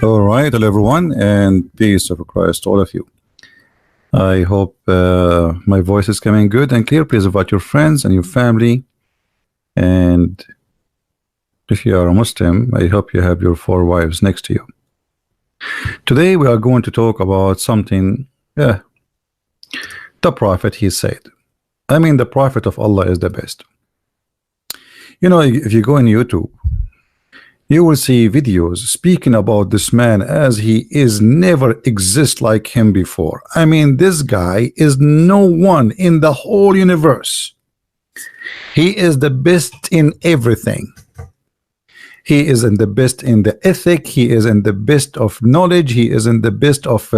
All right, hello everyone, and peace of Christ to all of you. I hope my voice is coming good and clear. Please invite your friends and your family. And if you are a Muslim, I hope you have your four wives next to you. Today we are going to talk about something. The Prophet, he said. I mean, the Prophet of Allah is the best. You know, if you go on YouTube, you will see videos speaking about this man as he is never exist like him before. I mean, this guy is no one in the whole universe. He is the best in everything. He is in the best in the ethic. He is in the best of knowledge. He is in the best of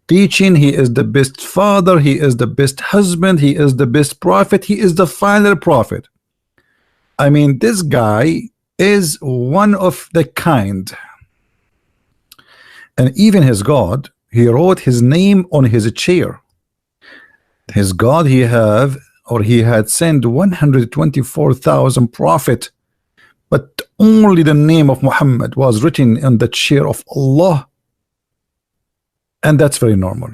teaching. He is the best father. He is the best husband. He is the best prophet. He is the final prophet. I mean, this guy is one of the kind. And even his God, he wrote his name on his chair. His God, he had sent 124,000 prophets, but only the name of Muhammad was written on the chair of Allah. And that's very normal.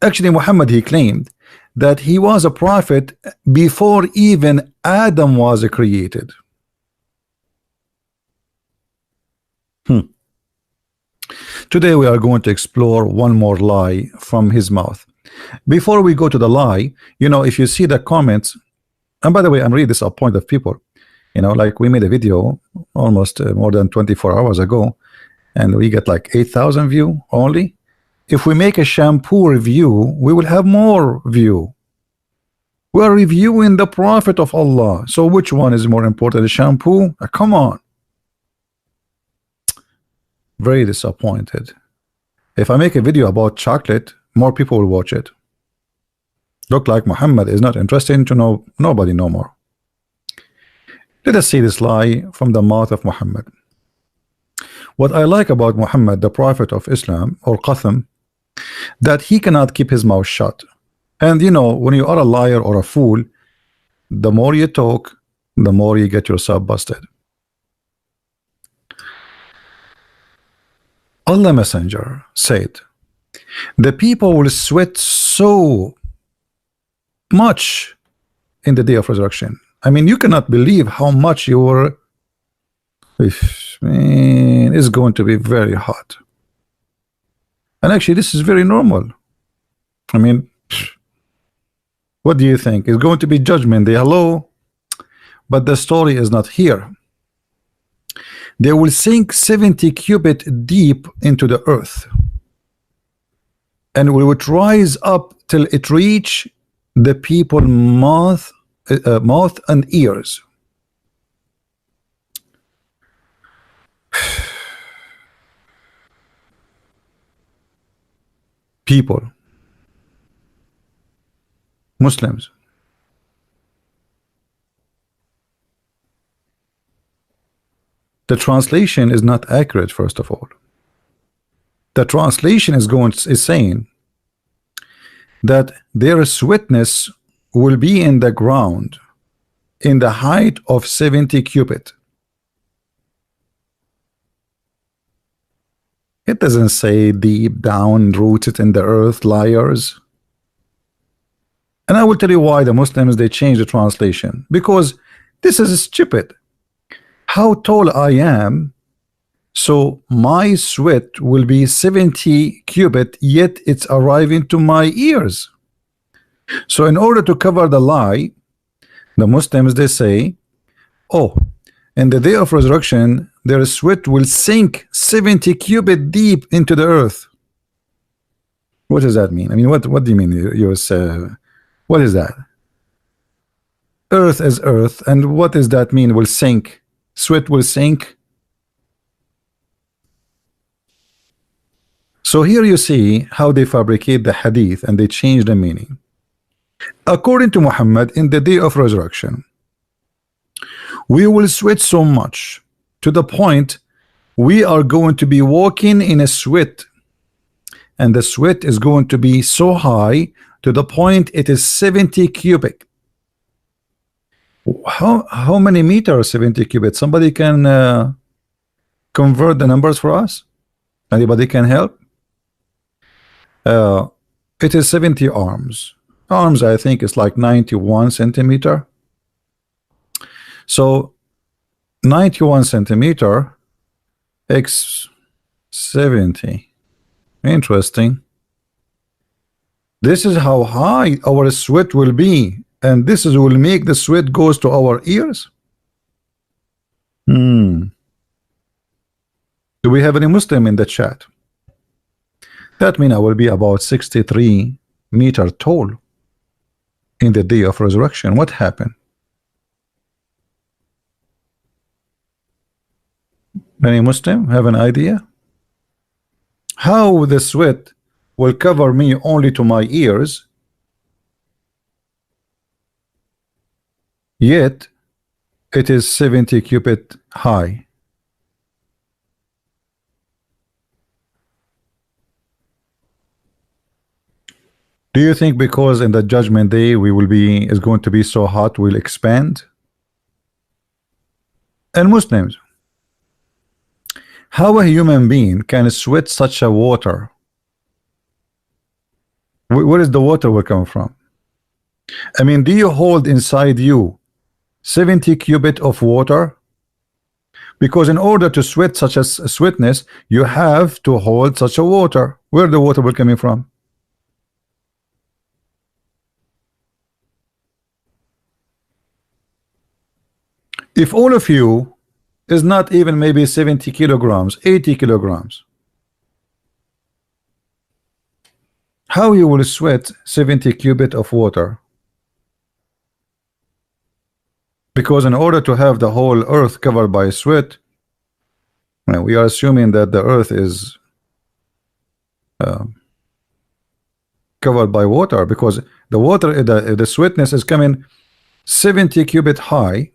Actually, Muhammad, he claimed that he was a prophet before even Adam was created. Today we are going to explore one more lie from his mouth. Before we go to the lie, you know, if you see the comments, and by the way, I'm really disappointed of people. You know, like we made a video almost more than 24 hours ago, and we get like 8,000 view only. If we make a shampoo review, we will have more view. We are reviewing the Prophet of Allah. So which one is more important, the shampoo? Come on. Very disappointed. If I make a video about chocolate, more people will watch it. Look like Muhammad is not interesting to know nobody no more. Let us see this lie from the mouth of Muhammad. What I like about Muhammad, the Prophet of Islam, or Qasim, that he cannot keep his mouth shut. And you know, when you are a liar or a fool, the more you talk, the more you get yourself busted. Allah Messenger said, the people will sweat so much in the day of resurrection. I mean, you cannot believe how much your man is going to be very hot. And actually, this is very normal. I mean, what do you think? It's going to be judgment day. Hello? But the story is not here. They will sink 70 cubits deep into the earth, and we would rise up till it reach the people mouth and ears. People, Muslims, the translation is not accurate. First of all, the translation is saying that their sweetness will be in the ground in the height of 70 cubits. It doesn't say deep down, rooted in the earth, liars. And I will tell you why the Muslims, they change the translation, because this is stupid. How tall I am, so my sweat will be 70 cubits, yet it's arriving to my ears. So in order to cover the lie, the Muslims, they say, oh, in the day of resurrection, their sweat will sink 70 cubits deep into the earth. What does that mean? I mean, what do you mean? What is that? Earth is earth, and what does that mean? Will sink? Sweat will sink. So here you see how they fabricate the hadith and they change the meaning. According to Muhammad, in the day of resurrection, we will sweat so much to the point we are going to be walking in a sweat, and the sweat is going to be so high to the point it is 70 cubic. How many meters 70 cubits? Somebody can convert the numbers for us? Anybody can help? Uh, it is 70 arms. Arms, I think, is like 91 centimeter. So 91 centimeter x 70. Interesting. This is how high our sweat will be, and this is will make the sweat goes to our ears. Do we have any Muslim in the chat? That means I will be about 63 meter tall in the day of resurrection. What happened? Any Muslim have an idea? How the sweat will cover me only to my ears, yet it is 70 cubit high? Do you think because in the judgment day we will be is going to be so hot we'll expand? And Muslims, how a human being can sweat such a water? Where is the water will come from? I mean, do you hold inside you 70 cubit of water? Because in order to sweat such a sweetness, you have to hold such a water. Where the water will coming from? If all of you is not even maybe 70 kilograms, 80 kilograms, how you will sweat 70 cubit of water? Because in order to have the whole earth covered by sweat, we are assuming that the earth is covered by water, because the water, the sweetness is coming 70 cubit high.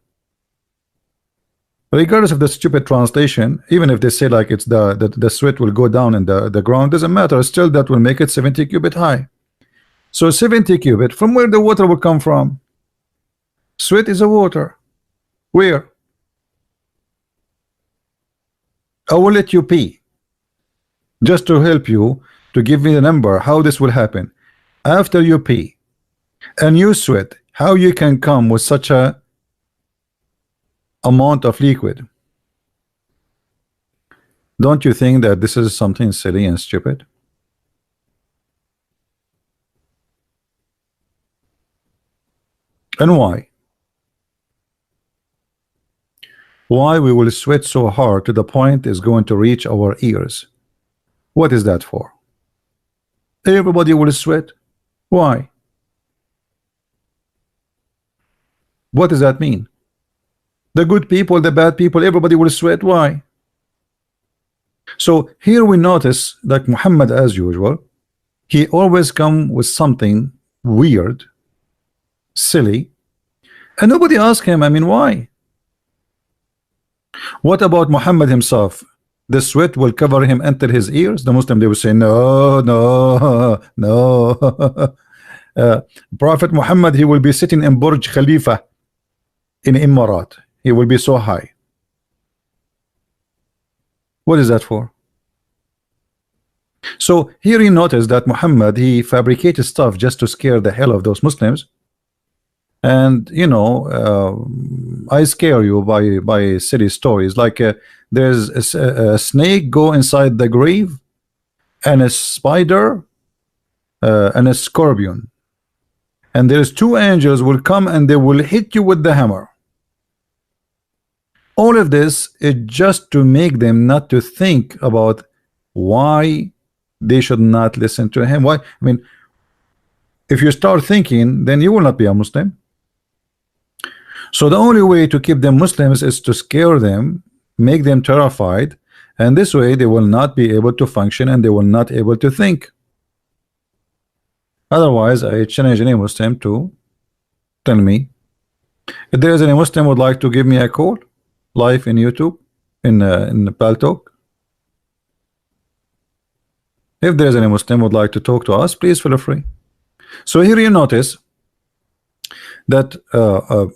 Regardless of the stupid translation, even if they say like it's the sweat will go down in the ground, doesn't matter, still that will make it 70 cubit high. So 70 cubit, from where the water will come from? Sweat is a water. Where? I will let you pee, just to help you, to give me the number how this will happen. After you pee and you sweat, how you can come with such a amount of liquid? Don't you think that this is something silly and stupid? And why? Why we will sweat so hard to the point is going to reach our ears? What is that for? Everybody will sweat. Why? What does that mean? The good people, the bad people, everybody will sweat. Why? So here we notice that Muhammad, as usual, he always come with something weird, silly, and nobody asked him, I mean, why? What about Muhammad himself? The sweat will cover him until his ears. The Muslim, they will say, no, no, no. Prophet Muhammad, he will be sitting in Burj Khalifa in Emirat. He will be so high. What is that for? So here you notice that Muhammad, he fabricated stuff just to scare the hell of those Muslims. And you know, I scare you by silly stories like there's a snake go inside the grave, and a spider and a scorpion, and there's two angels will come and they will hit you with the hammer. All of this is just to make them not to think about why they should not listen to him. Why? I mean, if you start thinking, then you will not be a Muslim. So the only way to keep them Muslims is to scare them, make them terrified, and this way they will not be able to function and they will not able to think. Otherwise, I challenge any Muslim to tell me. If there is any Muslim would like to give me a call live in YouTube, in Paltalk. If there is any Muslim would like to talk to us, please feel free. So here you notice that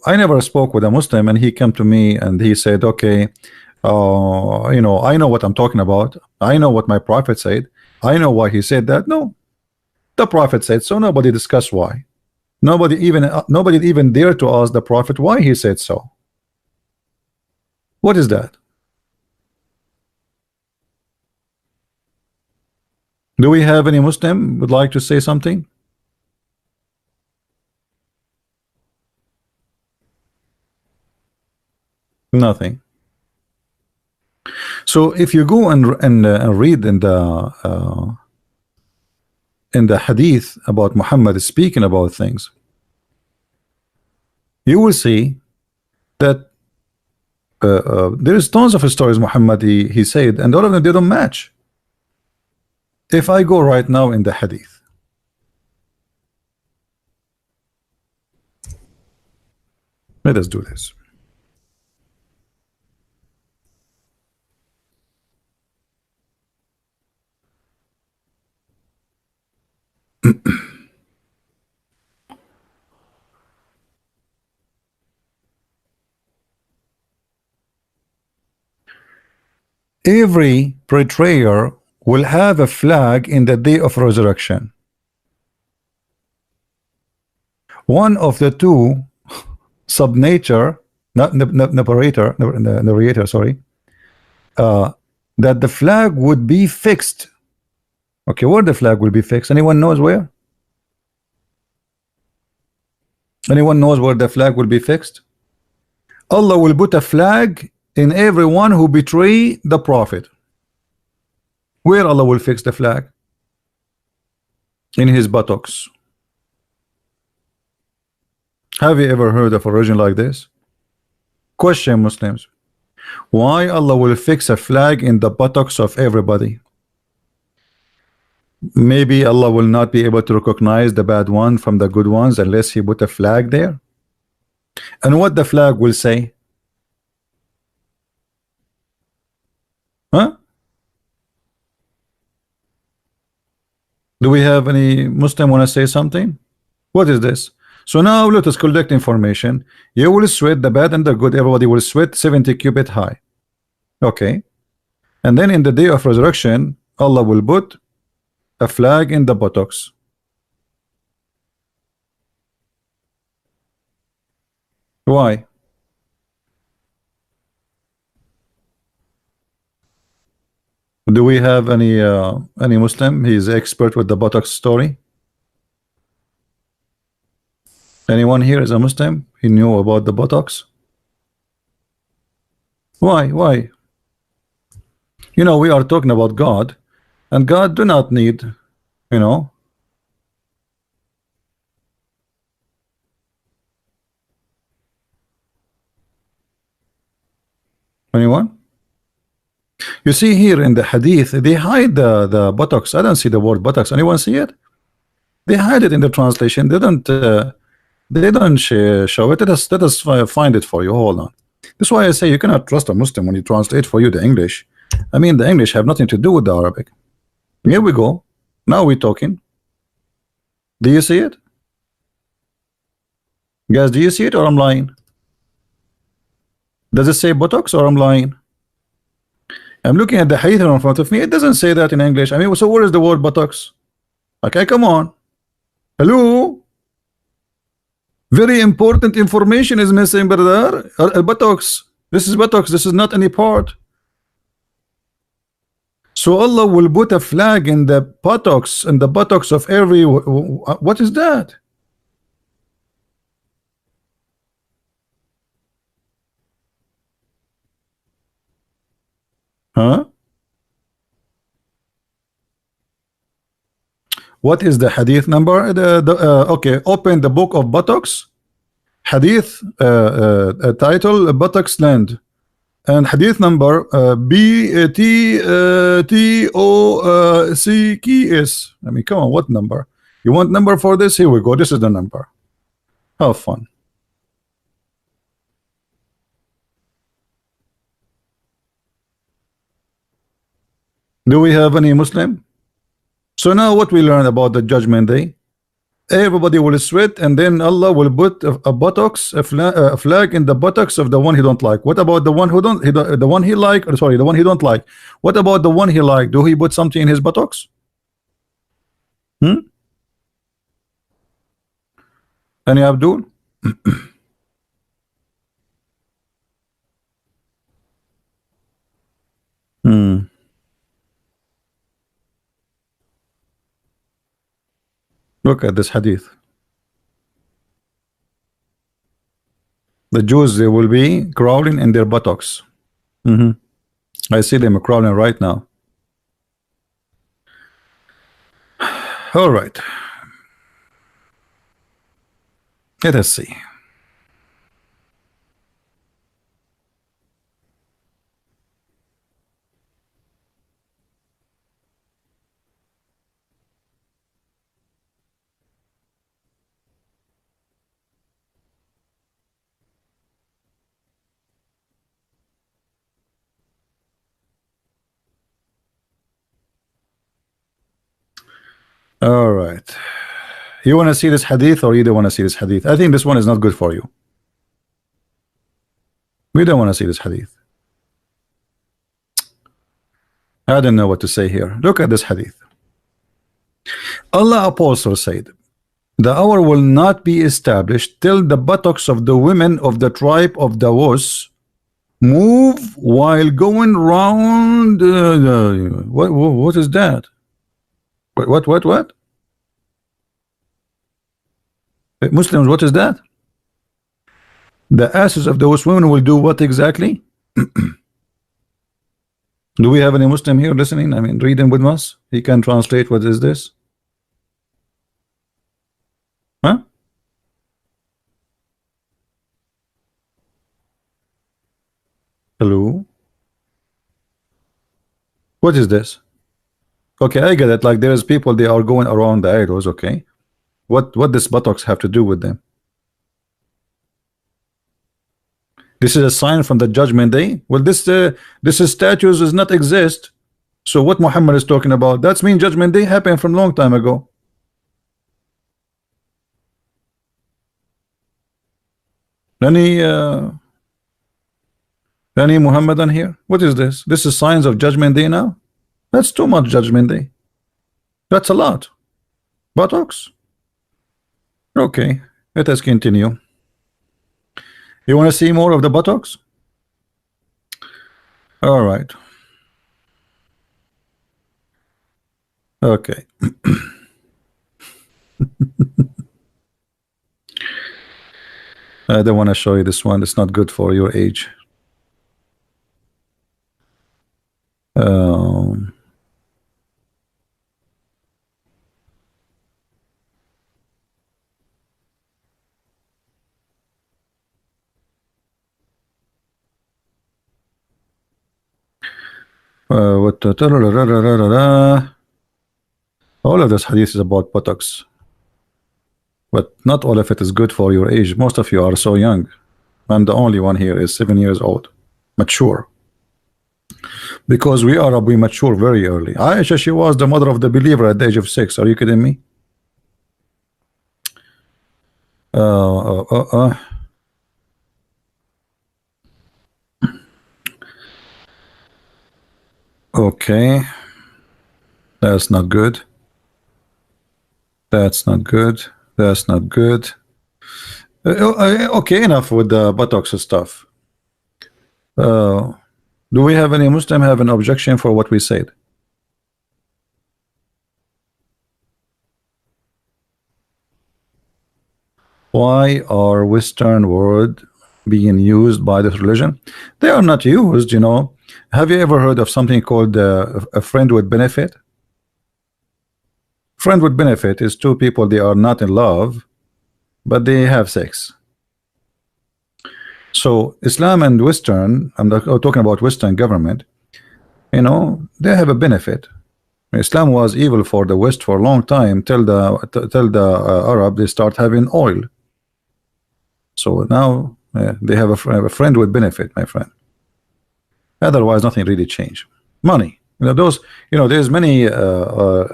I never spoke with a Muslim, and he came to me and he said, okay, you know, I know what I'm talking about. I know what my prophet said. I know why he said that. No, the prophet said so. Nobody discussed why. Nobody even dared to ask the prophet why he said so. What is that? Do we have any Muslim would like to say something? Nothing. So if you go and read in the hadith about Muhammad speaking about things, you will see that there is tons of stories Muhammad he said, and all of them they don't match. If I go right now in the hadith, let us do this. Every betrayer will have a flag in the day of resurrection. One of the two subnature, not narrator, sorry, that the flag would be fixed. Okay, where the flag will be fixed? Anyone knows where? Anyone knows where the flag will be fixed? Allah will put a flag in everyone who betray the prophet. Where Allah will fix the flag? In his buttocks. Have you ever heard of a religion like this? Question, Muslims. Why Allah will fix a flag in the buttocks of everybody? Maybe Allah will not be able to recognize the bad one from the good ones unless he put a flag there. And what the flag will say? Huh? Do we have any Muslim want to say something? What is this? So now let us collect information. You will sweat the bad and the good. Everybody will sweat 70 cubit high. Okay. And then in the day of resurrection, Allah will put a flag in the buttocks. Why? Do we have any Muslim? He is expert with the buttocks story. Anyone here is a Muslim? He knew about the buttocks. Why? Why? You know, we are talking about God, and God do not need, you know. Anyone? You see here in the hadith, they hide the buttocks. I don't see the word buttocks. Anyone see it? They hide it in the translation. They don't show it. Let us find it for you. Hold on. That's why I say you cannot trust a Muslim when he translate for you the English. I mean, the English have nothing to do with the Arabic. Here we go. Now we're talking. Do you see it? Guys, do you see it or I'm lying? Does it say buttocks or I'm lying? I'm looking at the hadith in front of me. It doesn't say that in English. I mean, so where is the word buttocks? Okay, come on. Hello? Very important information is missing, brother. Buttocks. This is buttocks. This is not any part. So Allah will put a flag in the buttocks of every. What is that? Huh? What is the hadith number? Okay, open the book of buttocks. Hadith title buttocks land, and hadith number BTOCKS. I mean, come on, what number? You want number for this? Here we go. This is the number. Have fun. Do we have any Muslim? So now what we learn about the judgment day? everybody will sweat, and then Allah will put a buttocks, a flag in the buttocks of the one he don't like. What about the one who don't, the one he like, sorry, the one he don't like? What about the one he like? Do he put something in his buttocks? Any Abdul? Look at this hadith. The Jews, they will be crawling in their buttocks. I see them crawling right now. All right. Let us see. All right. You want to see this hadith, or you don't want to see this hadith? I think this one is not good for you. We don't want to see this hadith. I don't know what to say here. Look at this hadith. Allah apostle said, the hour will not be established till the buttocks of the women of the tribe of Dawas move while going round. What is that? What? Muslims, what is that? The asses of those women will do what exactly? Do we have any Muslim here listening? I mean, reading with us? He can translate. What is this? Huh? Hello? What is this? Okay, I get it. Like, there's people, they are going around the idols. Okay, what does buttocks have to do with them? This is a sign from the judgment day. Well, this statues does not exist. So what Muhammad is talking about, that's mean judgment day happened from long time ago. Any Muhammadan here? What is this? This is signs of judgment day now? That's too much judgment day. That's a lot. Buttocks? Okay, let us continue. You want to see more of the buttocks? All right. Okay. I don't want to show you this one. It's not good for your age. All of this hadith is about buttocks, but not all of it is good for your age. Most of you are so young. I'm the only one here is 7 years old, mature. Because we mature very early. Aisha, she was the mother of the believer at the age of 6. Are you kidding me? Okay, that's not good. That's not good. That's not good. Okay, enough with the buttocks and stuff. Do we have any Muslim have an objection for what we said? Why are Western words being used by this religion? They are not used, you know. Have you ever heard of something called a friend with benefit? Friend with benefit is two people, they are not in love, but they have sex. So Islam and Western, I'm talking about Western government, you know, they have a benefit. Islam was evil for the West for a long time till the Arab, they start having oil. So now they have a friend with benefit, my friend. Otherwise, nothing really changed. Money. those, there's many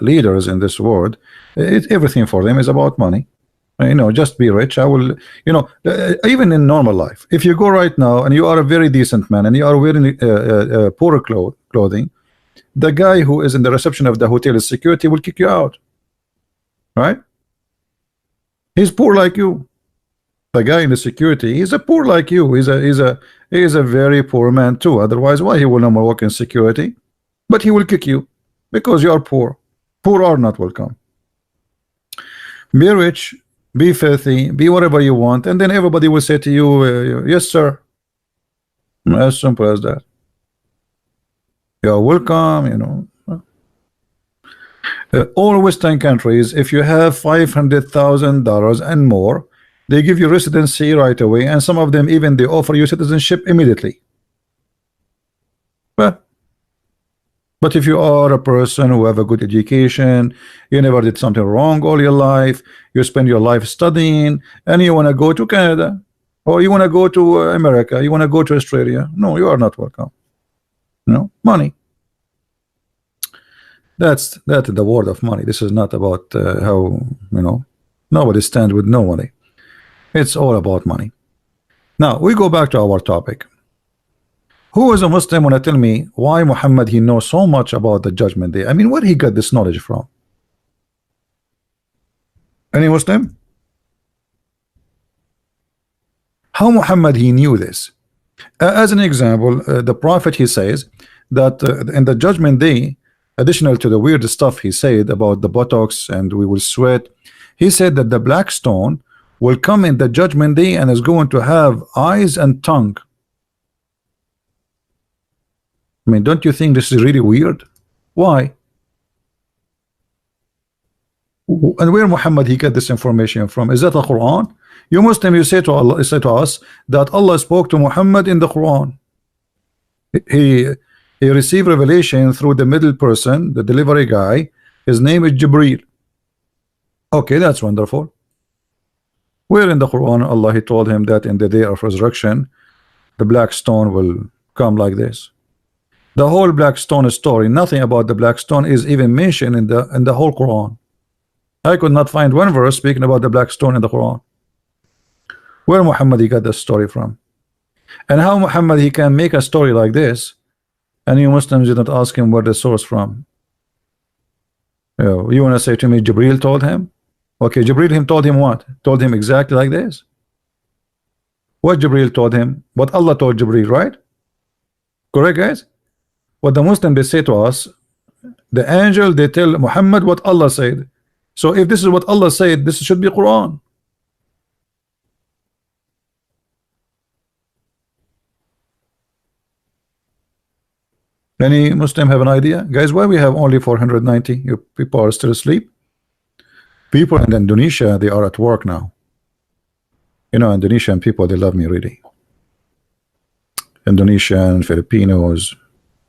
leaders in this world. Everything for them is about money. Just be rich. I will, even in normal life, if you go right now and you are a very decent man and you are wearing poor clothing, the guy who is in the reception of the hotel security will kick you out, right? He's poor like you. The guy in the security, he's a poor like you. He's a very poor man too. Otherwise, why he will no more work in security? But he will kick you because you are poor. Poor are not welcome. Be rich, be filthy, be whatever you want, and then everybody will say to you, yes, sir. As simple as that. You're welcome, all Western countries, if you have $500,000 and more, they give you residency right away, and some of them even they offer you citizenship immediately. But if you are a person who have a good education, you never did something wrong all your life, you spend your life studying, and you want to go to Canada, or you want to go to America, you want to go to Australia, no, you are not welcome. Money. That's the word of money. This is not about how, nobody stands with no money. It's all about money. Now we go back to our topic. Who is a Muslim want to tell me why Muhammad he knows so much about the judgment day? I mean, where he got this knowledge from? Any Muslim? How Muhammad he knew this? As an example, the Prophet he says that in the judgment day, additional to the weird stuff he said about the buttocks and we will sweat, he said that the black stone will come in the judgment day and is going to have eyes and tongue. I mean, don't you think this is really weird? Why? And where Muhammad he got this information from? Is that the Quran? You Muslim, you say to Allah, you say to us that Allah spoke to Muhammad in the Quran. He received revelation through the middle person, the delivery guy. His name is Jibreel. Okay, that's wonderful. Where in the Quran Allah he told him that in the day of resurrection the black stone will come like this? The whole black stone story, nothing about the black stone is even mentioned in the whole Quran. I could not find one verse speaking about the black stone in the Quran. Where Muhammad he got this story from? And how Muhammad he can make a story like this and you Muslims did not ask him where the source from? You want to say to me Jibreel told him? Okay, Jibreel him told him what? Told him exactly like this. What Jibreel told him? What Allah told Jibreel, right? Correct, guys? What the Muslim they say to us, the angel they tell Muhammad what Allah said. So if this is what Allah said, this should be Quran. Any Muslim have an idea? Guys, why we have only 490? You people are still asleep. People in Indonesia, they are at work now. Indonesian people, they love me really. Indonesian, Filipinos,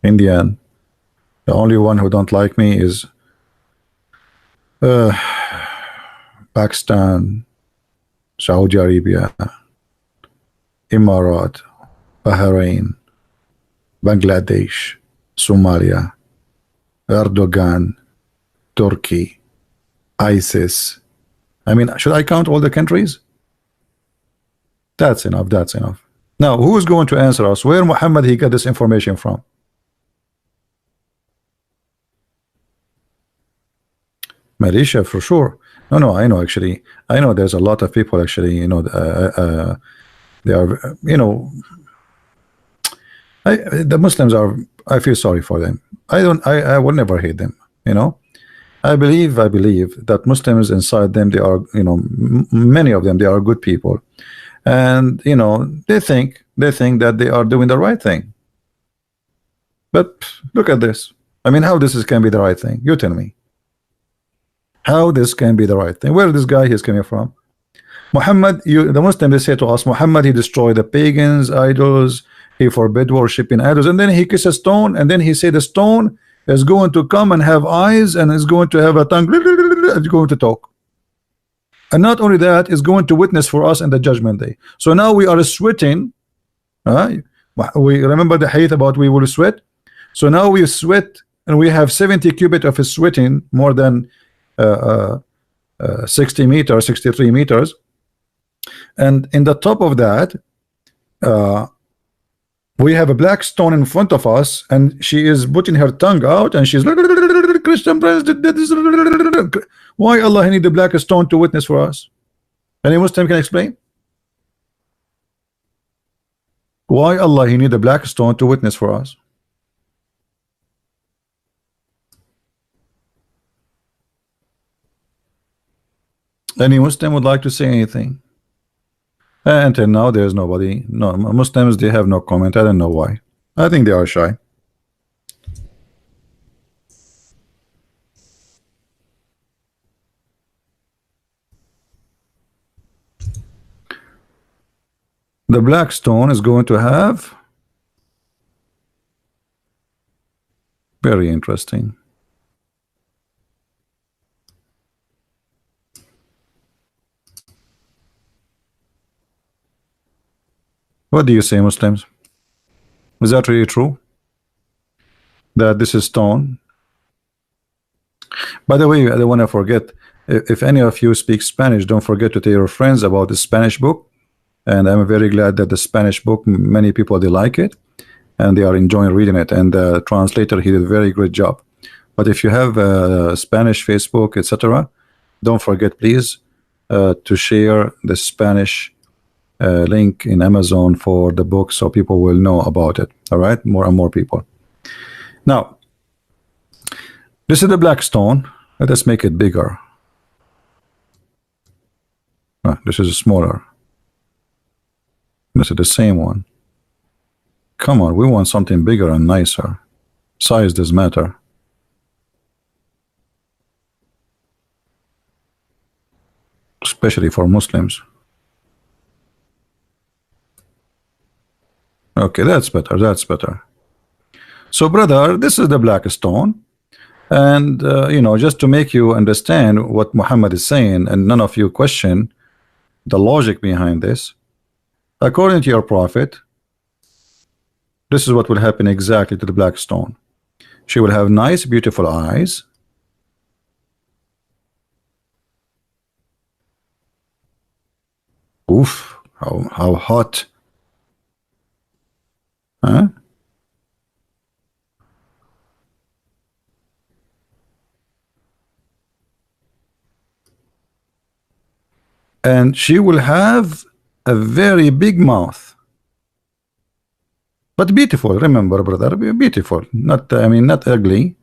Indian. The only one who don't like me is Pakistan, Saudi Arabia, Emirat, Bahrain, Bangladesh, Somalia, Erdogan, Turkey, ISIS. I mean, should I count all the countries? That's enough. That's enough. Now, who is going to answer us? Where Muhammad he got this information from? Malaysia for sure. No, I know actually. I know there's a lot of people actually. They are. The Muslims are. I feel sorry for them. I will never hate them. I believe that Muslims inside them, they are. Many of them, they are good people, and they think that they are doing the right thing. But look at this. I mean, how this can be the right thing? You tell me. How this can be the right thing? Where this guy is coming from? Muhammad, the Muslims they say to us, Muhammad he destroyed the pagans, idols, he forbid worshiping idols, and then he kissed a stone, and then he said the stone is going to come and have eyes and is going to have a tongue, it's going to talk. And not only that, is going to witness for us in the judgment day. So now we are sweating. We remember the hadith about we will sweat. So now we sweat and we have 70 cubits of sweating, more than 60 meters, 63 meters, and in the top of that we have a black stone in front of us, and she is putting her tongue out, and she's Christian Prince did this. Why Allah need the black stone to witness for us? Any Muslim can explain? Why Allah he need a black stone to witness for us? Any Muslim would like to say anything? Until now there is nobody. No, Muslims, they have no comment. I don't know why. I think they are shy. The black stone is going to have, very interesting. What do you say, Muslims? Is that really true? That this is stone? By the way, I don't want to forget, if any of you speak Spanish, don't forget to tell your friends about the Spanish book. And I'm very glad that the Spanish book, many people, they like it and they are enjoying reading it, and the translator, he did a very great job. But if you have Spanish, Facebook, etc., don't forget, please, to share the Spanish link in Amazon for the book, so people will know about it. All right, more and more people. Now, this is the black stone. Let us make it bigger. This is smaller. This is the same one. Come on, we want something bigger and nicer. Size does matter. Especially for Muslims. Okay, that's better. That's better. So, brother, this is the black stone. And, you know, just to make you understand what Muhammad is saying, and none of you question the logic behind this, according to your prophet, this is what will happen exactly to the black stone. She will have nice, beautiful eyes. Oof, how hot. Huh? And she will have a very big mouth, but beautiful. Remember, brother, beautiful. Not, I mean, not ugly.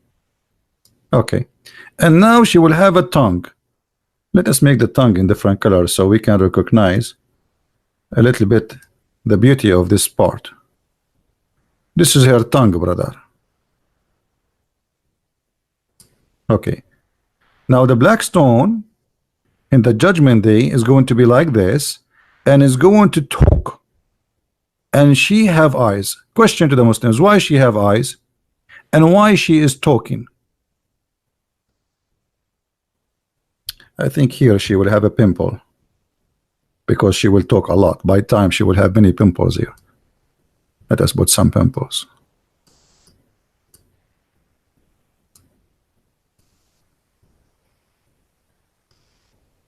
Okay. And now she will have a tongue. Let us make the tongue in different colors so we can recognize a little bit the beauty of this part. This is her tongue, brother. Okay. Now the black stone in the judgment day is going to be like this, and is going to talk, and she have eyes. Question to the Muslims: why she have eyes, and why she is talking? I think here she will have a pimple, because she will talk a lot. By time she will have many pimples here. Let us put some pimples.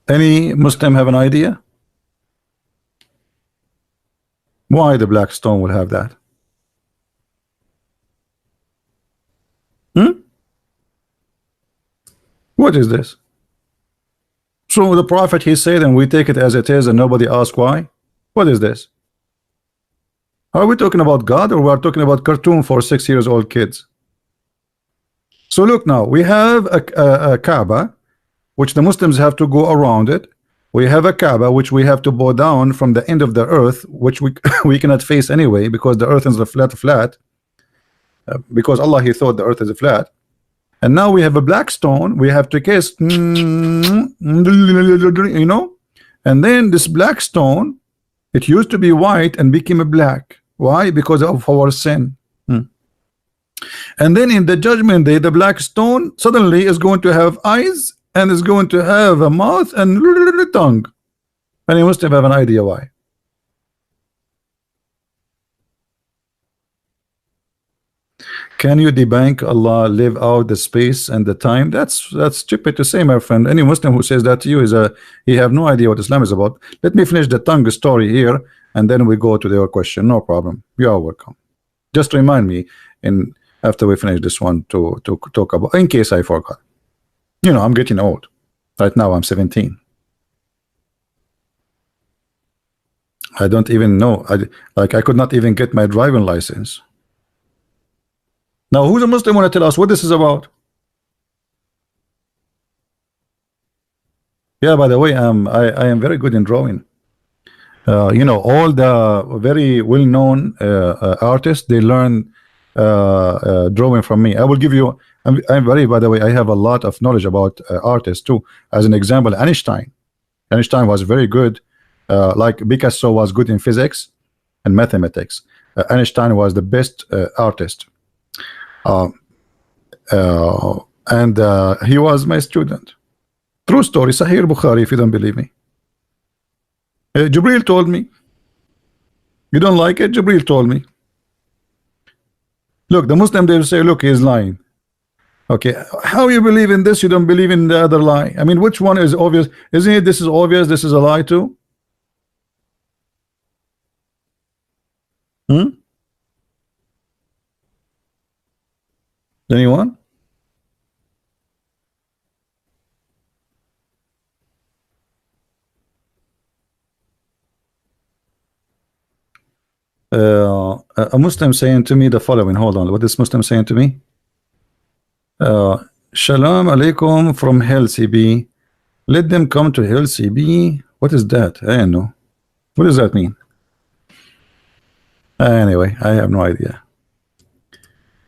Any Muslim have an idea why the black stone will have that? What is this? So the prophet, he said, and we take it as it is, and nobody asks why. What is this? Are we talking about God, or we are talking about cartoon for 6 years old kids? So look, now we have a Kaaba, which the Muslims have to go around it. We have a Kaaba which we have to bow down from the end of the earth, which we cannot face anyway, because the earth is a flat, because Allah, he thought the earth is a flat. And now we have a black stone we have to kiss, you know. And then this black stone, it used to be white and became a black. Why? Because of our sin. And then in the judgment day, the black stone suddenly is going to have eyes, and is going to have a mouth and tongue. And you must have an idea why. Can you debunk Allah live out the space and the time? That's stupid to say, my friend. Any Muslim who says that to you is a he have no idea what Islam is about. Let me finish the tongue story here, and then we go to your question. No problem. You are welcome. Just remind me in after we finish this one to talk about, in case I forgot. You know, I'm getting old. Right now I'm 17. I don't even know. I could not even get my driving license. Now, who's a Muslim want to tell us what this is about? Yeah, by the way, I am very good in drawing. You know, all the very well-known artists, they learn drawing from me. I will give you. I'm very, by the way, I have a lot of knowledge about artists too. As an example, Einstein. Einstein was very good. Like Picasso was good in physics and mathematics. Einstein was the best artist. And he was my student. True story. Sahih Bukhari, if you don't believe me. Jibril told me. You don't like it? Jibril told me. Look, the Muslim, they will say, look, he's lying. Okay, how you believe in this? You don't believe in the other lie. I mean, which one is obvious? Isn't it this is obvious, this is a lie too? Anyone? A Muslim saying to me the following. Hold on, what is Muslim saying to me? Shalom alaikum from Hell CB. Let them come to Hell CB. What is that? I don't know. What does that mean? Anyway, I have no idea.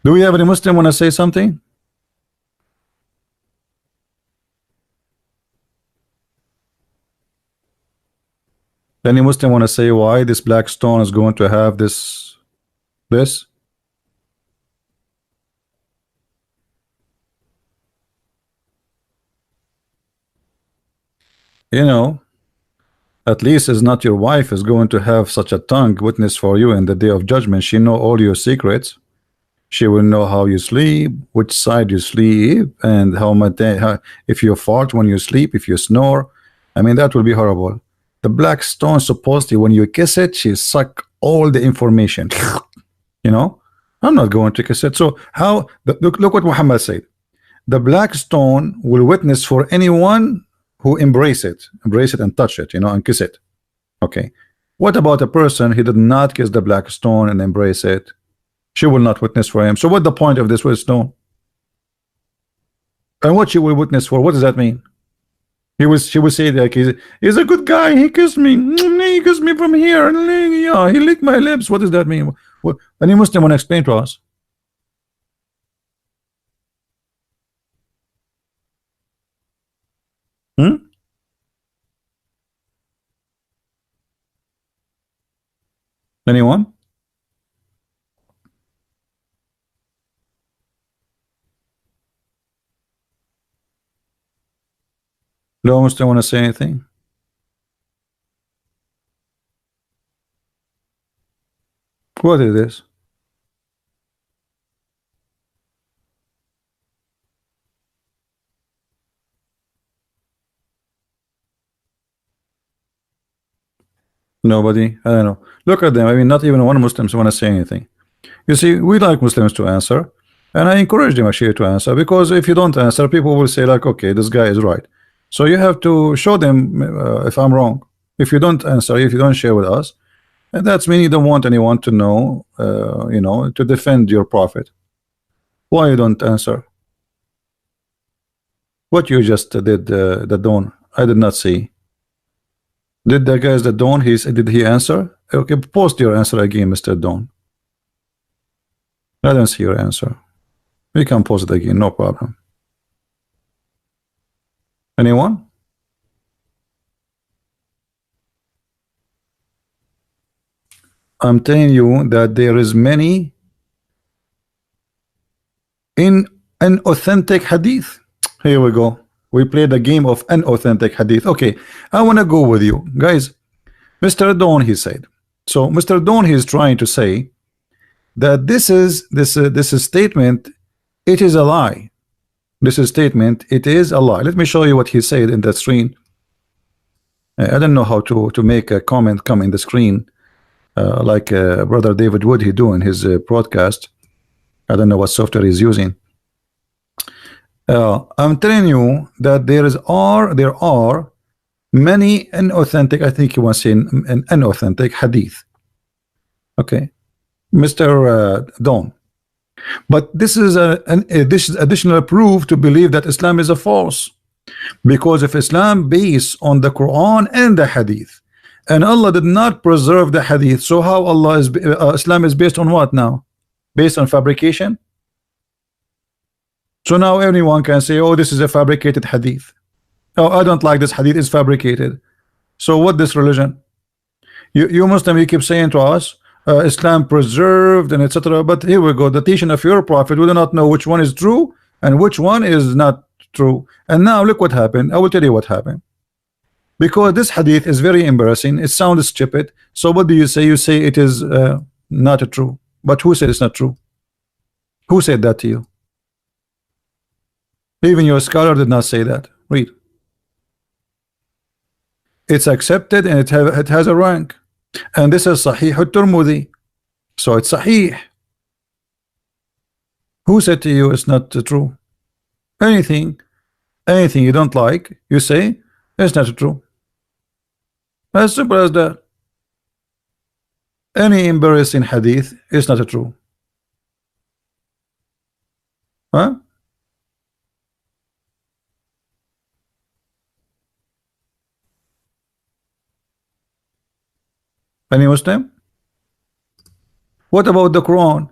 Do we have any Muslim want to say something? Any Muslim want to say why this black stone is going to have this? You know, at least is not your wife is going to have such a tongue witness for you in the day of judgment. She know all your secrets. She will know how you sleep, which side you sleep, and how much if you fart when you sleep, if you snore. I mean, that will be horrible. The black stone, supposedly when you kiss it, she suck all the information. You know, I'm not going to kiss it. So how look what Muhammad said. The black stone will witness for anyone who embrace it and touch it, you know, and kiss it. Okay, what about a person who did not kiss the black stone and embrace it? She will not witness for him. So what the point of this white stone? And what she will witness for? What does that mean? She will say like he's a good guy. He kissed me. He kissed me from here. Yeah, he licked my lips. What does that mean? What? Any Muslim want to explain to us? Anyone? No Muslim want to say anything? What is this? Nobody? I don't know. Look at them. I mean, not even one Muslims want to say anything. You see, we like Muslims to answer, and I encourage them actually to answer, because if you don't answer, people will say like, okay, this guy is right. So you have to show them if I'm wrong. If you don't answer, if you don't share with us, and that's meaning you don't want anyone to know, you know, to defend your prophet. Why you don't answer? What you just did, the dawn, I did not see. Did the guys that dawn, did he answer? Okay, post your answer again, Mr. Dawn. I don't see your answer. We can post it again, no problem. Anyone? I'm telling you that there is many in an authentic hadith. Here we go. We play the game of an authentic hadith. Okay, I want to go with you guys. Mr. Dawn, he said. So Mr. Dawn, he is trying to say that this is statement, it is a lie. This is statement, it is a lie. Let me show you what he said in that screen. I don't know how to make a comment come in the screen, like brother David Wood he do in his broadcast. I don't know what software he's using. I'm telling you that there are many inauthentic, I think you want to say an inauthentic hadith. Okay, Mr. Don. But this is this is additional proof to believe that Islam is a false, because if Islam based on the Quran and the hadith, and Allah did not preserve the hadith, so how Allah is Islam is based on what now? Based on fabrication? So now anyone can say, oh, this is a fabricated hadith. Oh, I don't like this hadith, is fabricated. So what this religion? You Muslim, you keep saying to us Islam preserved and etc. But here we go, the teaching of your prophet, we do not know which one is true and which one is not true. And now look what happened. I will tell you what happened. Because this hadith is very embarrassing, it sounds stupid. So what do you say? You say it is not true. But who said it's not true? Who said that to you? Even your scholar did not say that. Read. It's accepted and it has a rank, and this is Sahih al-Tirmidhi, so it's Sahih. Who said to you it's not true? Anything you don't like, you say it's not true. As simple as that. Any embarrassing hadith is not true. Huh? Any Muslim? What about the Quran?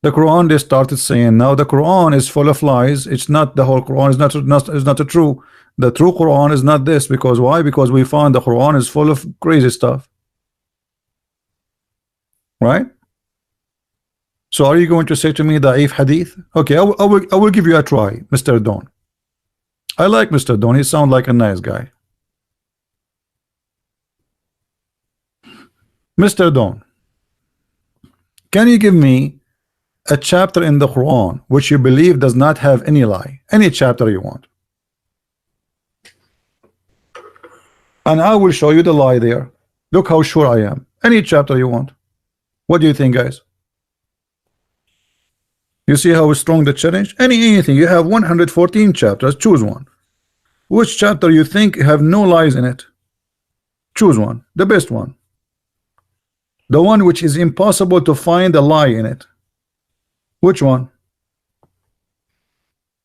The Quran, they started saying now the Quran is full of lies. It's not the whole Quran is not true. The true Quran is not this. Because why? Because we found the Quran is full of crazy stuff. Right? So are you going to say to me da'if hadith? Okay, I will give you a try, Mr. Don. I like Mr. Don. He sounds like a nice guy. Mr. Don, can you give me a chapter in the Quran which you believe does not have any lie? Any chapter you want. And I will show you the lie there. Look how sure I am. Any chapter you want. What do you think, guys? You see how strong the challenge? Anything. You have 114 chapters. Choose one. Which chapter you think have no lies in it? Choose one. The best one. The one which is impossible to find a lie in it. Which one?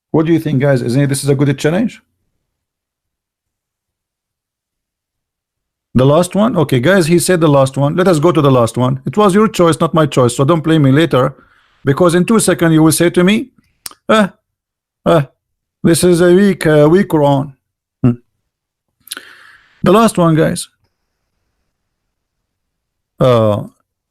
What do you think, guys? Isn't this is a good challenge? The last one? Okay, guys, he said the last one. Let us go to the last one. It was your choice, not my choice. So don't blame me later, because in 2 seconds you will say to me, this is a weak Quran. The last one, guys.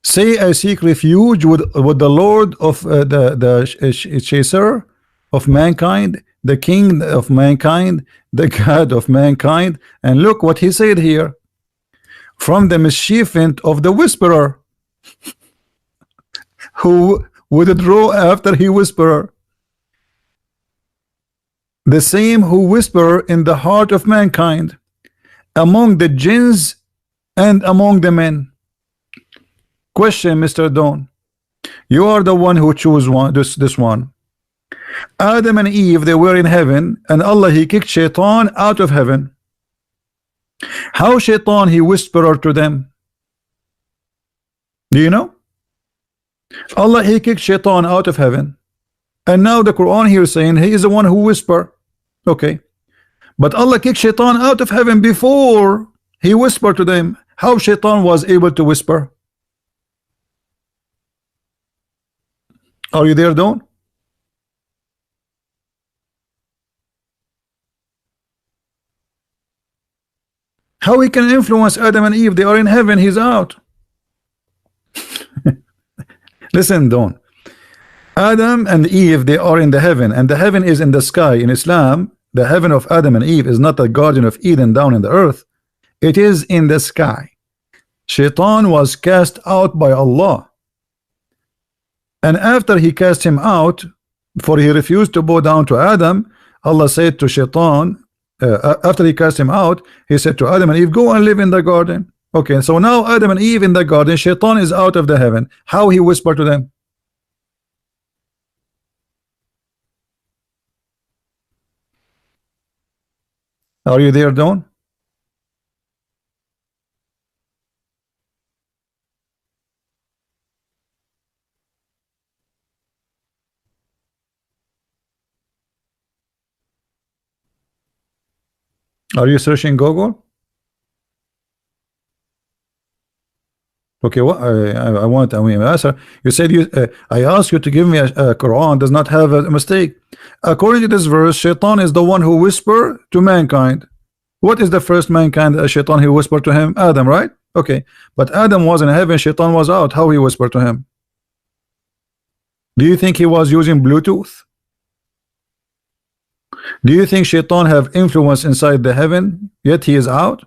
Say I seek refuge with the Lord of the chaser of mankind, the king of mankind, the God of mankind. And look what he said here: from the mischievant of the whisperer, who would draw after he whisperer, the same who whisper in the heart of mankind, among the jinns and among the men. Question, Mr. Don, you are the one who chose this one. Adam and Eve, they were in heaven, and Allah, he kicked Shaitan out of heaven. How Shaitan he whispered to them? Do you know? Allah, he kicked Shaitan out of heaven, and now the Quran here is saying he is the one who whisper. Okay, but Allah kicked Shaitan out of heaven before he whispered to them. How Shaitan was able to whisper? Are you there, Don? How he can influence Adam and Eve? They are in heaven, he's out. Listen, Don. Adam and Eve, they are in the heaven, and the heaven is in the sky. In Islam, the heaven of Adam and Eve is not the Garden of Eden down in the earth. It is in the sky. Shaitan was cast out by Allah. And after he cast him out, for he refused to bow down to Adam, Allah said to Shaitan, after he cast him out, he said to Adam and Eve, go and live in the garden. Okay, so now Adam and Eve in the garden, Shaitan is out of the heaven. How he whispered to them? Are you there, Dawn? Are you searching Google? Okay, what I want, I mean, answer. You said you, I asked you to give me a Quran does not have a mistake. According to this verse, Shaitan is the one who whispered to mankind. What is the first mankind? Shaitan, he whispered to him, Adam, right? Okay, but Adam was in heaven, Shaitan was out. How he whispered to him? Do you think he was using Bluetooth? Do you think Shaitan have influence inside the heaven, yet he is out?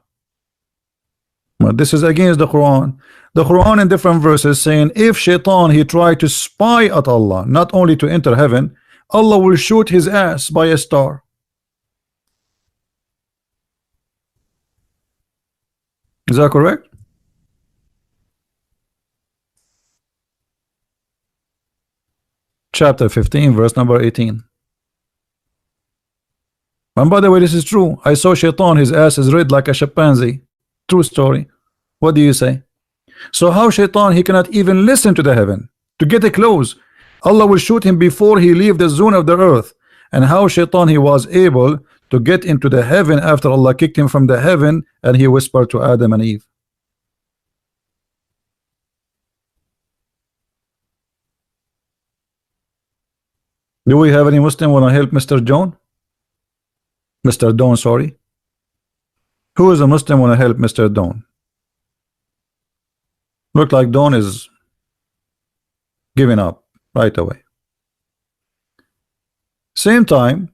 Well, this is against the Quran. The Quran in different verses saying if Shaitan he tried to spy at Allah, not only to enter heaven, Allah will shoot his ass by a star. Is that correct? Chapter 15, verse number 18. And by the way, this is true. I saw Shaitan, his ass is red like a chimpanzee. True story. What do you say? So how Shaitan, he cannot even listen to the heaven to get it close. Allah will shoot him before he leave the zone of the earth. And how Shaitan, he was able to get into the heaven after Allah kicked him from the heaven and he whispered to Adam and Eve. Do we have any Muslim want to help Mr. John? Mr. Dawn, sorry. Who is a Muslim want to help Mr. Dawn? Look like Dawn is giving up right away. Same time,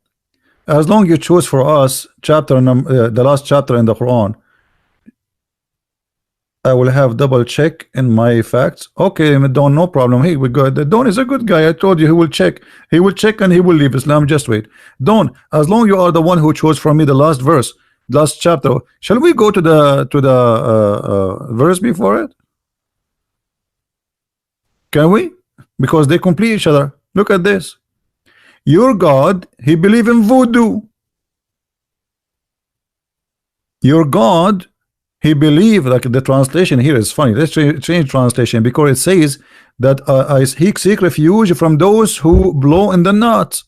as long you choose for us chapter the last chapter in the Quran, I will have double check in my facts. Okay, Dawn, no problem. Hey, we good. Dawn is a good guy. I told you he will check. He will check and he will leave Islam. Just wait. Dawn, as long you are the one who chose for me the last verse, last chapter, shall we go to the verse before it? Can we? Because they complete each other. Look at this. Your God, he believe in voodoo. Your God, he believe, like the translation here is funny. Let's change translation because it says that I seek refuge from those who blow in the nuts.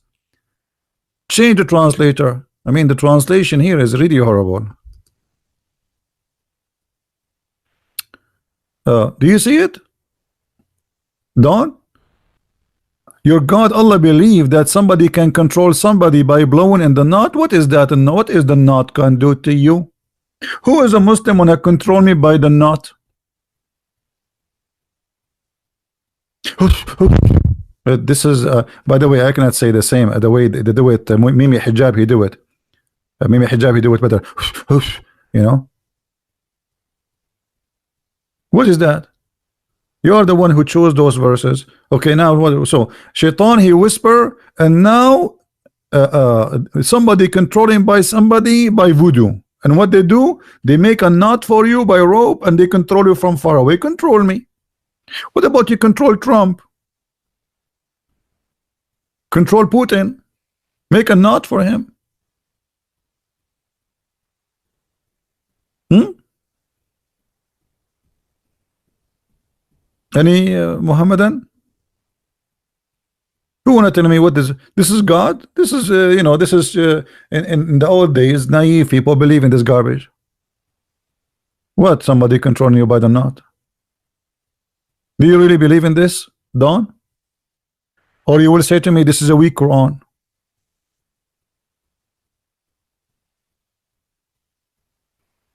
Change the translator. I mean the translation here is really horrible. Do you see it? Dawn? Your God Allah believe that somebody can control somebody by blowing in the knot. What is that? And what is the knot can do to you? Who is a Muslim wanna control me by the knot? This is by the way, I cannot say the same the way they do it. Mimi Hijab he do it. Mimi Hijab he do it better. You know what is that? You are the one who chose those verses. Okay, now what? So Shaitan he whisper, and now somebody controlling by somebody by voodoo. And what they do, they make a knot for you by rope, and they control you from far away. Control me. What about you control Trump? Control Putin. Make a knot for him. Any Muhammadan? Who wanna tell me what this is God? This is you know, this is in the old days, naive people believe in this garbage. What? Somebody controlling you by the knot? Do you really believe in this, Dawn? Or you will say to me this is a weak Quran?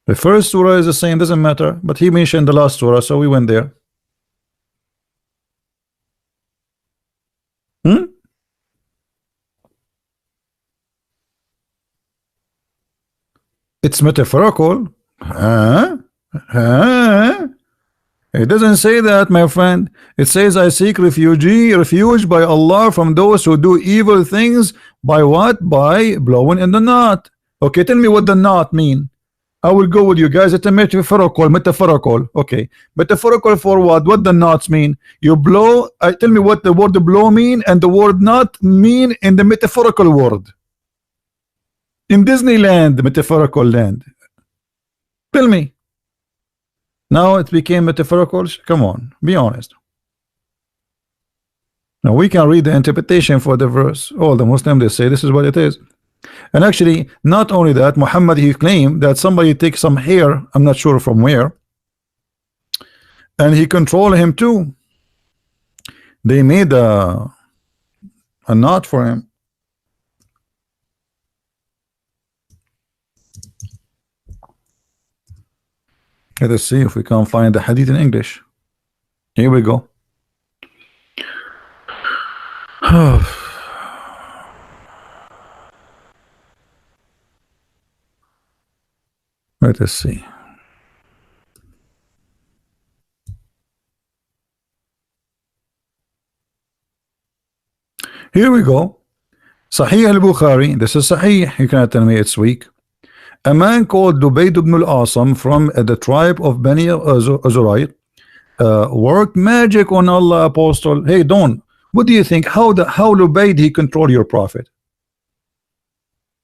The first surah is the same, doesn't matter, but he mentioned the last surah, so we went there. It's metaphorical. It doesn't say that, my friend. It says, I seek refuge by Allah from those who do evil things. By what? By blowing in the knot. Okay, tell me what the knot mean. I will go with you guys. It's a metaphorical. Okay, metaphorical for what? What the knots mean? You blow. Tell me what the word blow mean and the word knot mean in the metaphorical world. In Disneyland, the metaphorical land. Tell me. Now it became metaphorical. Come on, be honest. Now we can read the interpretation for the verse. All the Muslims, they say this is what it is. And actually, not only that, Muhammad, he claimed that somebody takes some hair, I'm not sure from where, and he controlled him too. They made a knot for him. Let us see if we can find the hadith in English. Here we go. Let us see. Here we go. Sahih al-Bukhari. This is Sahih. You cannot tell me it's weak. A man called Dubayd ibn al-Asam from the tribe of Bani Azurayt worked magic on Allah, apostle. Hey, Don, what do you think? How Dubayd he control your prophet?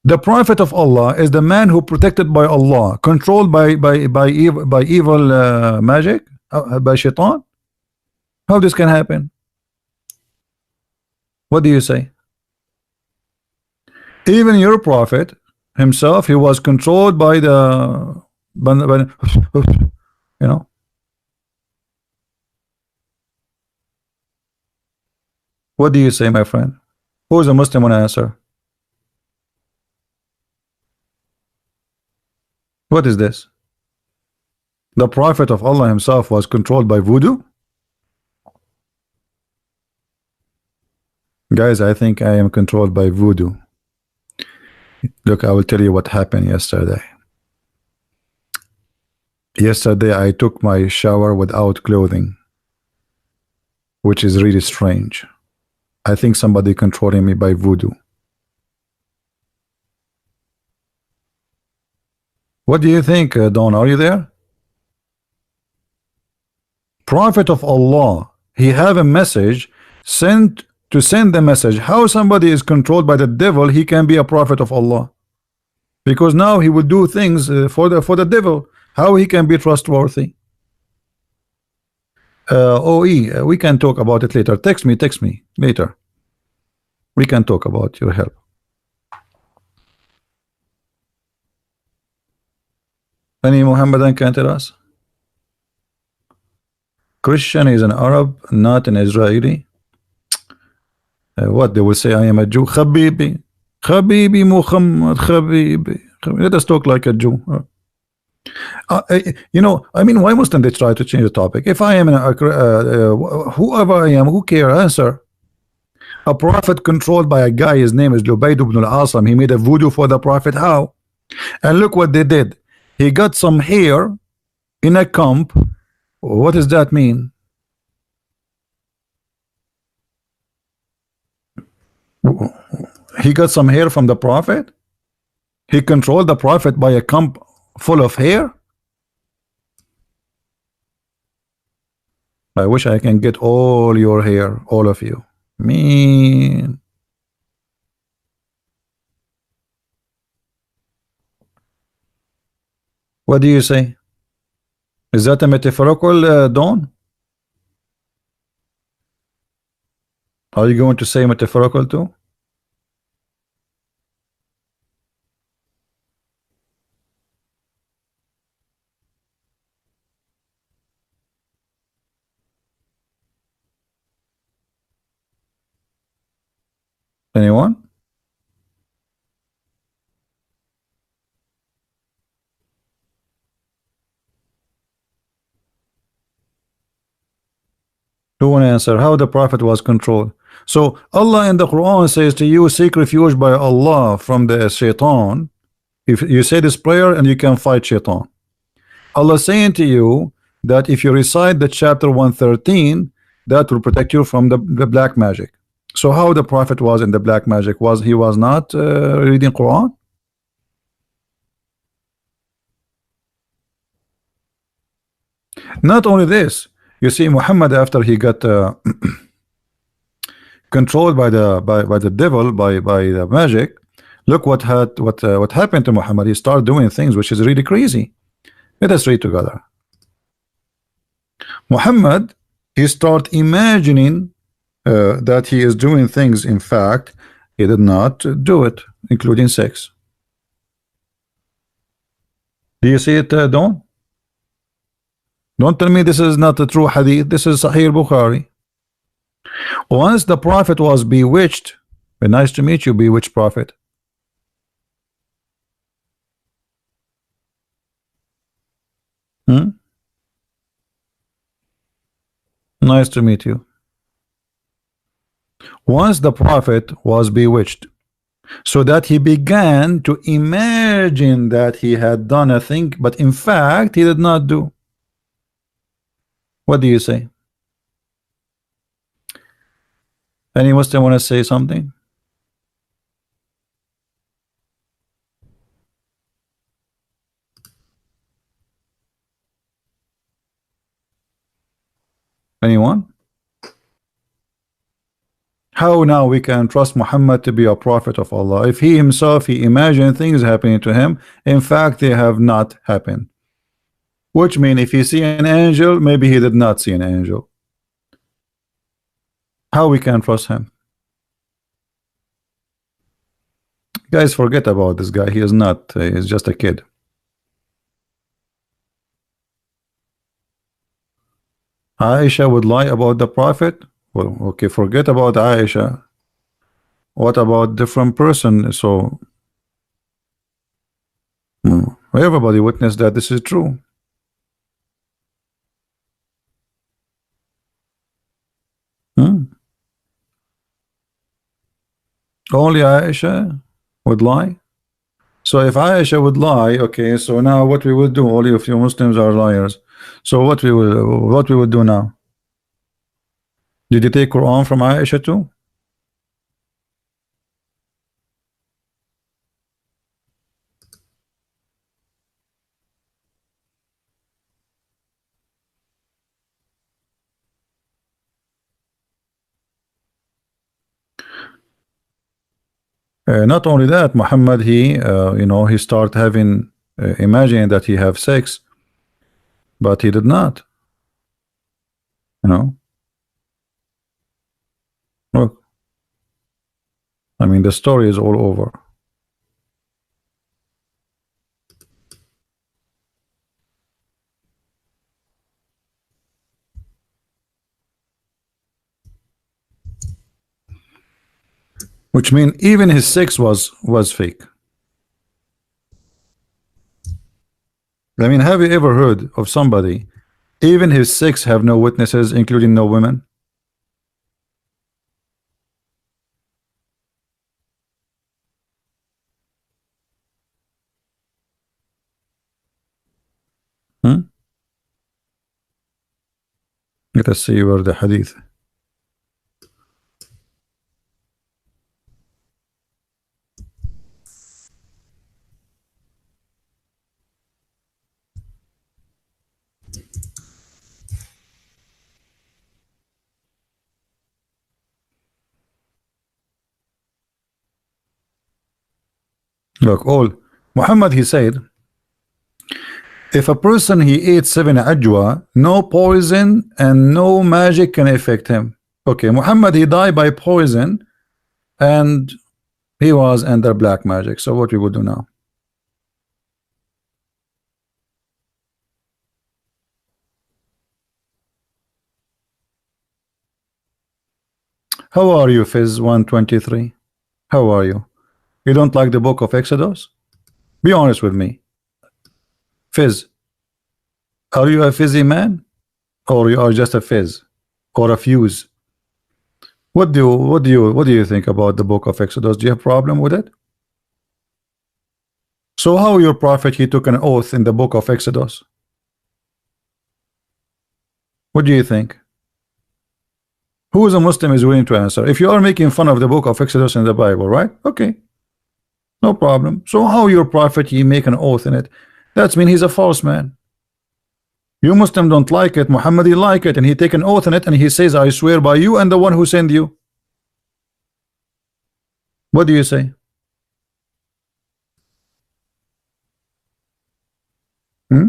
The prophet of Allah is the man who protected by Allah, controlled by evil magic, by shaitan. How this can happen? What do you say? Even your prophet himself, he was controlled by the you know. What do you say, my friend? Who is a Muslim want to answer? What is this? The prophet of Allah himself was controlled by voodoo? Guys, I think I am controlled by voodoo. Look, I will tell you what happened yesterday. Yesterday I took my shower without clothing, which is really strange. I think somebody controlling me by voodoo. What do you think, Don? Are you there? Prophet of Allah, he have a message sent to send the message. How somebody is controlled by the devil, he can be a prophet of Allah? Because now he will do things for the devil. How he can be trustworthy? OE, we can talk about it later. Text me later. We can talk about your help. Any Muhammadan can tell us? Christian is an Arab, not an Israeli. What they will say? I am a Jew. Habibi Muhammad, Habibi. Let us talk like a Jew. You know, I mean, why mustn't they try to change the topic? If I am whoever I am, who care? Answer. A prophet controlled by a guy, his name is Dubayd ibn al-Asam. He made a voodoo for the prophet. How? And look what they did. He got some hair in a comb. What does that mean? He got some hair from the prophet. He controlled the prophet by a comb full of hair. I wish I can get all your hair, all of you. Mean. What do you say? Is that a metaphorical, Dawn? Are you going to say metaphorical too? Anyone? Who want to answer? How the prophet was controlled? So Allah in the Quran says to you, seek refuge by Allah from the shaitan. If you say this prayer and you can fight shaitan. Allah saying to you, that if you recite the chapter 113, that will protect you from the black magic. So how the prophet was in the black magic? Was he was not reading Quran? Not only this, you see, Muhammad, after he got controlled by the devil, by the magic, look what happened to Muhammad. He started doing things which is really crazy. Let us read together. Muhammad, he start imagining that he is doing things. In fact, he did not do it, including sex. Do you see it, Don? Don't tell me this is not a true hadith. This is Sahih Bukhari. Once the prophet was bewitched, nice to meet you, bewitched prophet. Nice to meet you. Once the prophet was bewitched, so that he began to imagine that he had done a thing, but in fact he did not do. What do you say? Any Muslim want to say something? Anyone? How now we can trust Muhammad to be a prophet of Allah if he himself, he imagined things happening to him, in fact they have not happened? Which means if he see an angel, maybe he did not see an angel. How we can trust him? Guys, forget about this guy. He is not, he's just a kid. Aisha would lie about the prophet? Well, okay, forget about Aisha. What about different person? So everybody witnessed that this is true. Only Aisha would lie. So if Aisha would lie, okay, so now what we would do, all of you Muslims are liars. So what we would do now? Did you take Quran from Aisha too? Not only that, Muhammad, he he started having imagining that he have sex, but he did not. Look, I mean, the story is all over. Which means even his sex was fake. I mean, have you ever heard of somebody, even his sex have no witnesses, including no women? Let us see where the hadith. Look, all Muhammad, he said, if a person he ate 7 ajwa, no poison and no magic can affect him. Okay, Muhammad, he died by poison and he was under black magic. So what we would do now? How are you, Fizz 123? How are you? You don't like the book of Exodus? Be honest with me. Fizz, are you a fizzy man? Or you are just a fizz? Or a fuse? What do you think about the book of Exodus? Do you have a problem with it? So how your prophet, he took an oath in the book of Exodus? What do you think? Who is a Muslim is willing to answer? If you are making fun of the book of Exodus in the Bible, right? Okay, no problem. So how your prophet, he make an oath in it? That's mean he's a false man. You Muslim don't like it, Muhammad he like it, and he take an oath in it, and he says, I swear by you and the one who sent you. What do you say? Hmm?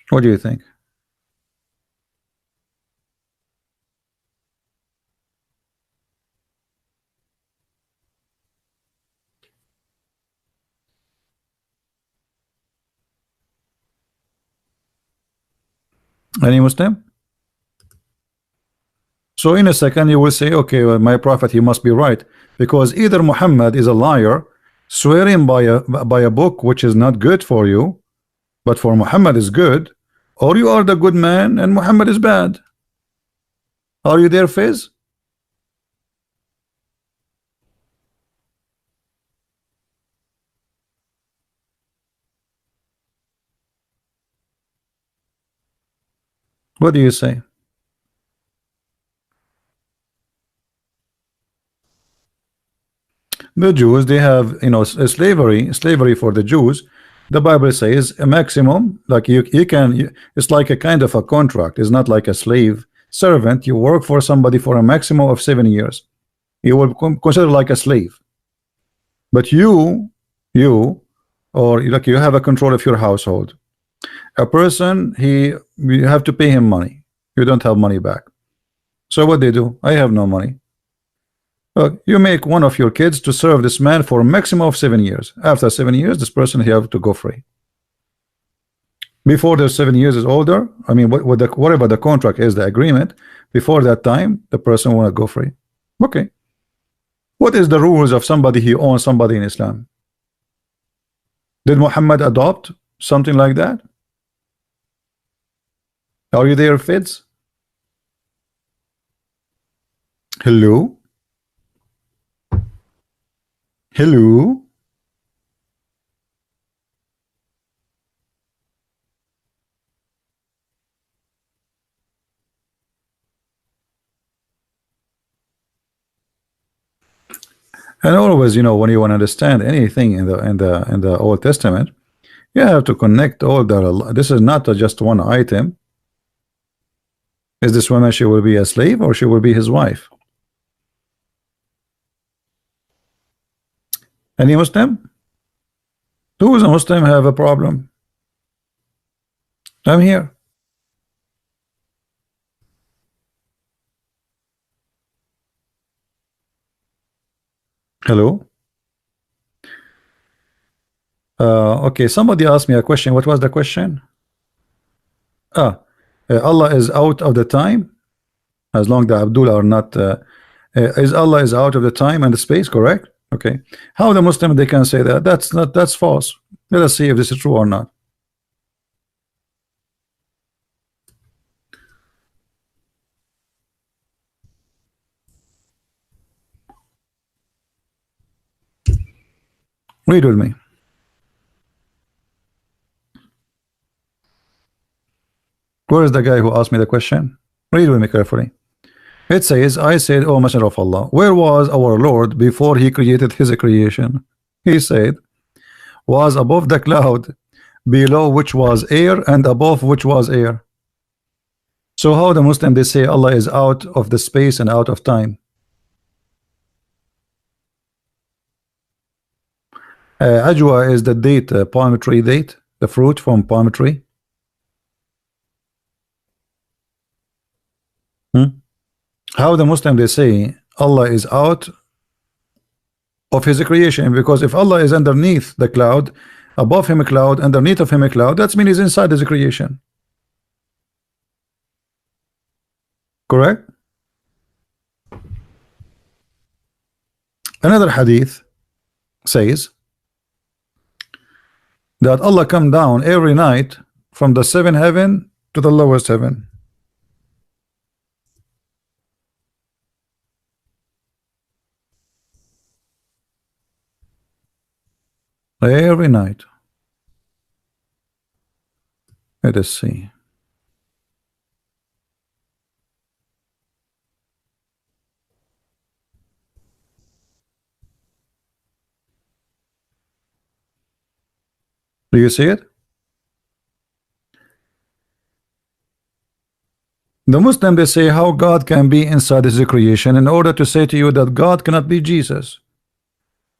What do you think? Any Muslim? So in a second you will say, okay, well, my prophet, he must be right, because either Muhammad is a liar swearing by a book which is not good for you, but for Muhammad is good, or you are the good man and Muhammad is bad. Are you there, Fizz? What do you say? The Jews, they have, you know, slavery for the Jews. The Bible says a maximum, like you can, it's like a kind of a contract. It's not like a slave servant. You work for somebody for a maximum of 7 years. You will consider like a slave. But you, or like you have a control of your household. A person, you have to pay him money. You don't have money back. So what they do? I have no money. Look, you make one of your kids to serve this man for a maximum of 7 years. After 7 years, this person he have to go free. Before the 7 years is older, I mean, whatever the contract is, the agreement, before that time, the person want to go free. Okay. What is the rules of somebody who owns somebody in Islam? Did Muhammad adopt something like that? Are you there, Fitz? Hello? Hello? And always, you know, when you want to understand anything in the Old Testament, you have to connect all the. This is not just one item. Is this woman, she will be a slave or she will be his wife? Any Muslim? Who is a Muslim have a problem? I'm here. Hello. Okay, somebody asked me a question. What was the question? Ah, Allah is out of the time, as long the Abdullah are not. Is Allah is out of the time and the space? Correct. Okay. How the Muslim they can say that? That's not. That's false. Let us see if this is true or not. Read with me. Where is the guy who asked me the question? Read with me carefully. It says, I said, O Messenger of Allah, where was our Lord before he created his creation? He said, was above the cloud, below which was air, and above which was air. So how the Muslim they say Allah is out of the space and out of time? Ajwa is the date, palm tree date, the fruit from palm tree. How the Muslim they say Allah is out of his creation, because if Allah is underneath the cloud, above him a cloud, underneath of him a cloud, that means he's inside his creation. Correct? Another hadith says that Allah come down every night from the seventh heaven to the lowest heaven. Every night. Let us see. Do you see it? The Muslim, they say how God can be inside his creation in order to say to you that God cannot be Jesus.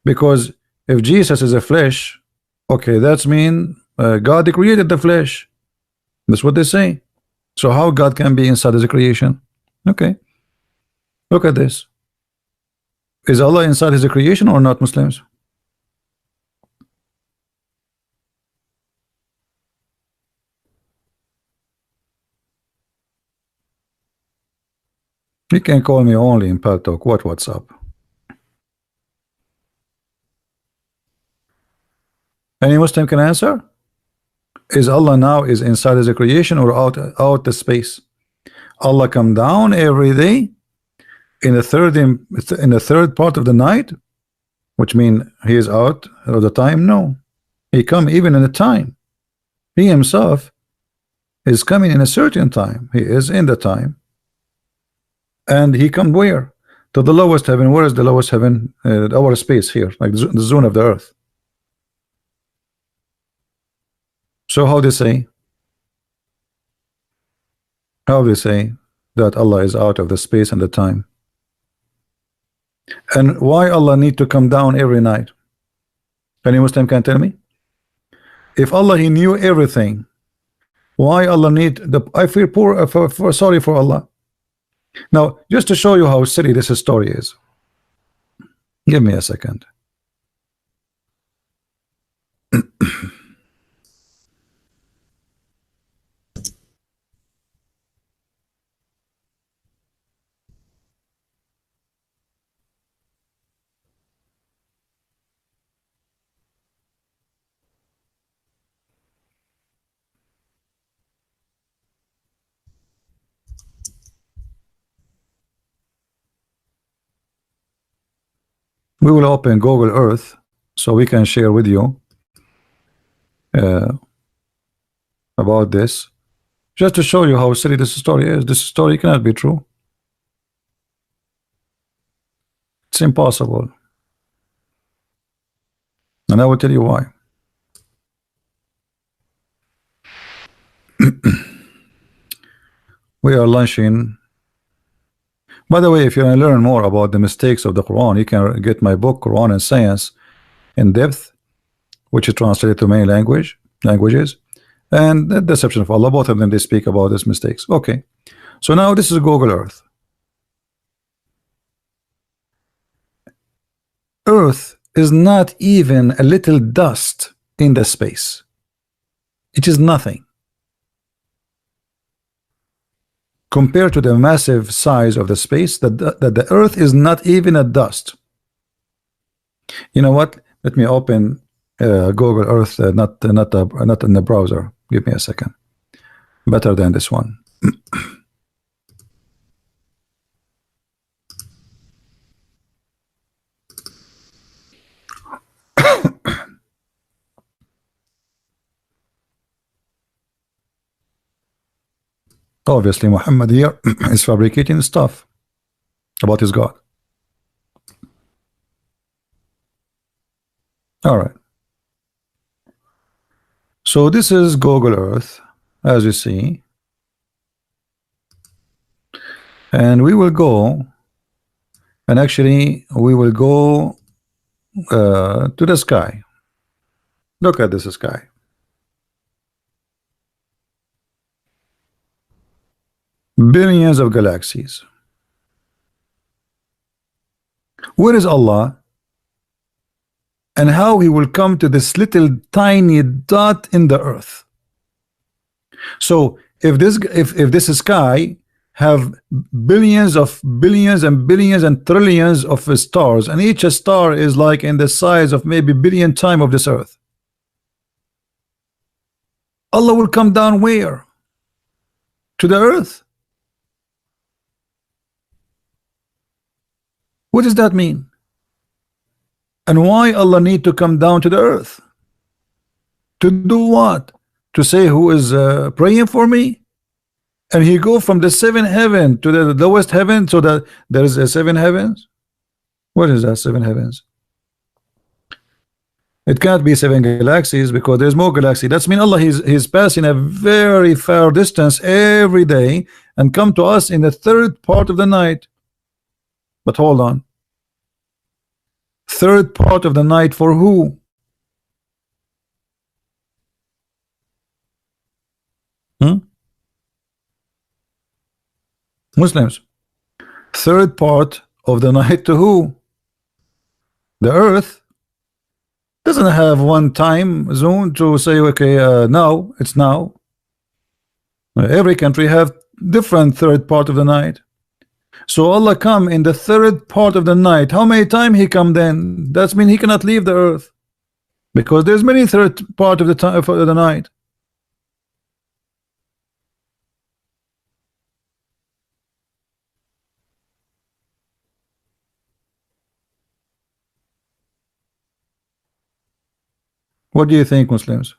Because if Jesus is a flesh, okay, that's mean God created the flesh. That's what they say. So how God can be inside his creation? Okay, look at this. Is Allah inside his creation or not, Muslims? You can call me only in Paltalk. What's up? Any Muslim can answer? Is Allah now is inside his creation or out the space? Allah come down every day in the third part of the night, which mean he is out of the time? No, he come even in the time. He himself is coming in a certain time. He is in the time, and he come where? To the lowest heaven. Where is the lowest heaven? Our space here, like the zone of the earth. So how they say? How they say that Allah is out of the space and the time? And why Allah need to come down every night? Any Muslim can tell me? If Allah he knew everything, why Allah need the? I feel poor sorry for Allah. Now, just to show you how silly this story is, give me a second. We will open Google Earth so we can share with you about this, just to show you how silly this story is. This story cannot be true. It's impossible, and I will tell you why. We are launching. By the way, if you want to learn more about the mistakes of the Quran, you can get my book Quran and Science in Depth, which is translated to many languages, and the Deception of Allah. Both of them, they speak about these mistakes. Okay, so now this is Google Earth. Earth is not even a little dust in the space. It is nothing compared to the massive size of the space. That the Earth is not even a dust. You know what? Let me open Google Earth, not in the browser. Give me a second. Better than this one. Obviously, Muhammad here is fabricating stuff about his God. All right. So this is Google Earth, as you see, and we will go, and actually we will go to the sky. Look at this sky. Billions of galaxies. Where is Allah? And how he will come to this little tiny dot in the earth? So if this sky have billions and billions and trillions of stars, and each star is like in the size of maybe billion times of this earth, Allah will come down where? To the earth. What does that mean? And why Allah need to come down to the earth? To do what? to say who is praying for me, and he go from the seventh heaven to the lowest heaven, so that there is a seven heavens. What is that seven heavens? It can't be seven galaxies because there's more galaxy. That's mean Allah he's passing a very far distance every day and come to us in the third part of the night. But hold on, third part of the night for who? Hmm? Muslims. Third part of the night to who? The earth doesn't have one time zone to say okay, now it's now. Every country have different third part of the night. So Allah come in the third part of the night. How many times he come then? That's mean he cannot leave the earth, because there's many third part of the time for the night. What do you think, Muslims?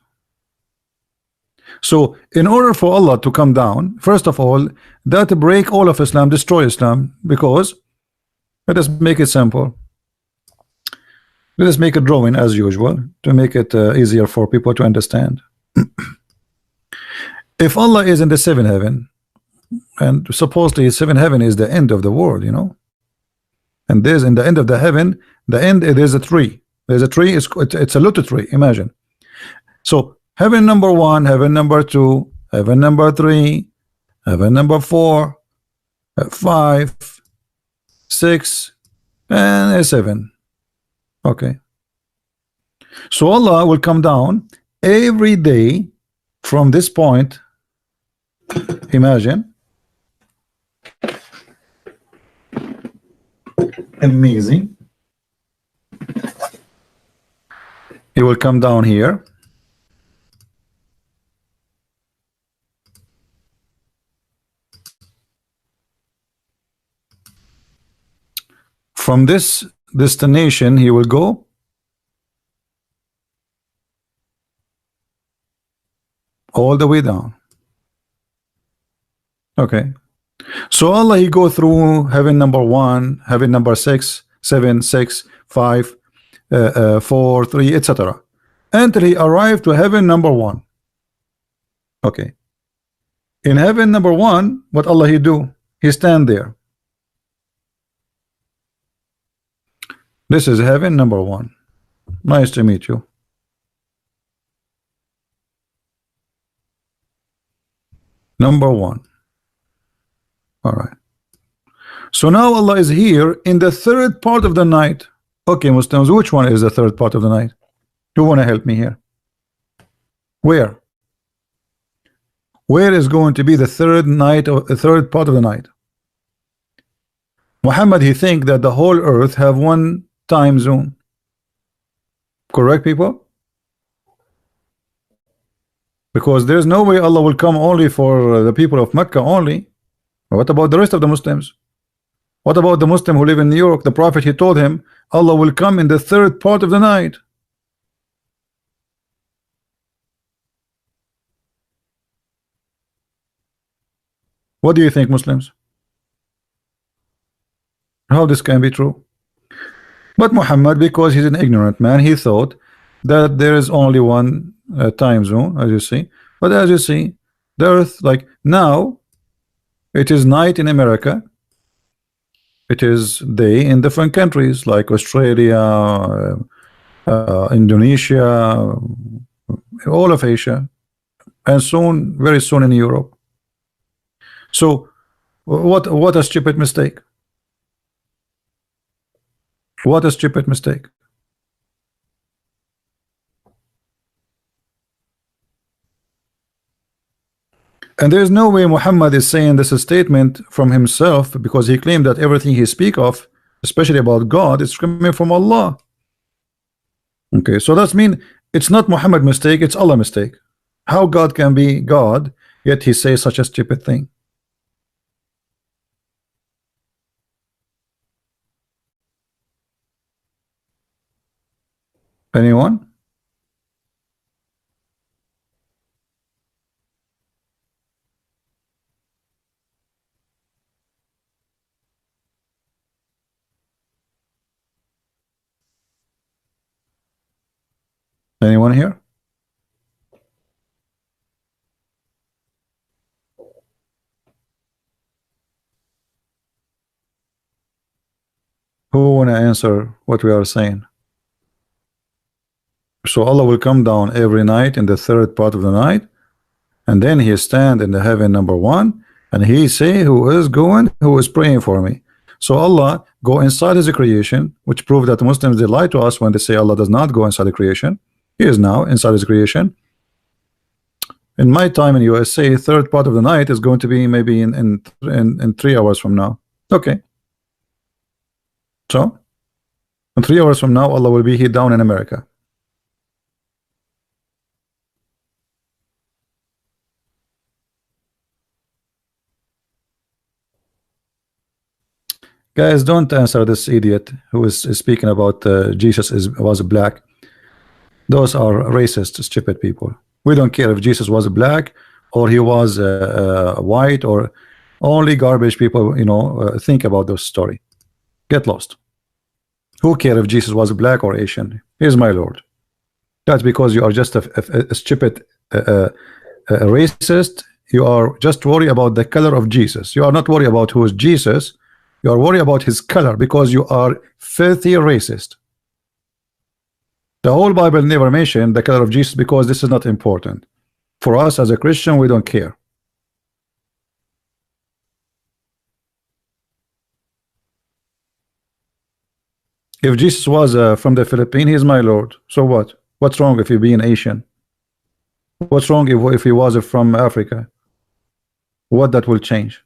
So in order for Allah to come down, first of all, that break all of Islam, destroy Islam, because let us make it simple. Let us make a drawing as usual to make it easier for people to understand. If Allah is in the seventh heaven, and supposedly seventh heaven is the end of the world, you know, and there's in the end of the heaven, the end, there's a tree. There's a tree, it's a lotus tree, imagine. So heaven number one, heaven number two, heaven number three, heaven number four, 5, 6, and 7. Okay. So Allah will come down every day from this point. Imagine. Amazing. He will come down here. From this destination, he will go all the way down. Okay. So Allah, he go through heaven number 1, heaven number 6, 7, 6, 5, 4, 3, etc. until he arrived to heaven number 1. Okay. In heaven number 1, what Allah he do? He stand there. This is heaven number 1. Nice to meet you. Number 1. All right. So now Allah is here in the third part of the night. Okay, Muslims, which one is the third part of the night? You want to help me here? Where? Where is going to be the third night or the third part of the night? Muhammad, he think that the whole earth have one time zone. Correct, people? Because there's no way Allah will come only for the people of Mecca only. What about the rest of the Muslims? What about the Muslim who live in New York? The Prophet, he told him Allah will come in the third part of the night. What do you think, Muslims? How this can be true? But Muhammad, because he's an ignorant man, he thought that there is only one time zone, as you see. But as you see, the earth, like now, it is night in America. It is day in different countries like Australia, Indonesia, all of Asia, and soon, very soon in Europe. So, what a stupid mistake! What a stupid mistake! And there is no way Muhammad is saying this statement from himself, because he claimed that everything he speak of, especially about God, is coming from Allah. Okay, so that's mean it's not Muhammad mistake, it's Allah mistake. How God can be God, yet he says such a stupid thing? Anyone? Anyone here? Who wanna answer what we are saying? So Allah will come down every night in the third part of the night, and then he stand in the heaven number one, and he say, who is going, who is praying for me. So Allah go inside his creation, which prove that Muslims, they lie to us when they say Allah does not go inside the creation. He is now inside his creation. In my time in USA, third part of the night is going to be maybe in 3 hours from now. Okay. So in 3 hours from now, Allah will be here down in America. Guys, don't answer this idiot who is speaking about Jesus was black. Those are racist, stupid people. We don't care if Jesus was black or he was white, or only garbage people, you know, think about this story. Get lost. Who care if Jesus was black or Asian? Here's my Lord. That's because you are just a stupid racist. You are just worried about the color of Jesus. You are not worried about who is Jesus. You are worried about his color because you are filthy racist. The whole Bible never mentioned the color of Jesus because this is not important. For us as a Christian, we don't care. If Jesus was from the Philippines, he's my Lord. So what? What's wrong if he be an Asian? What's wrong if he was from Africa? What that will change?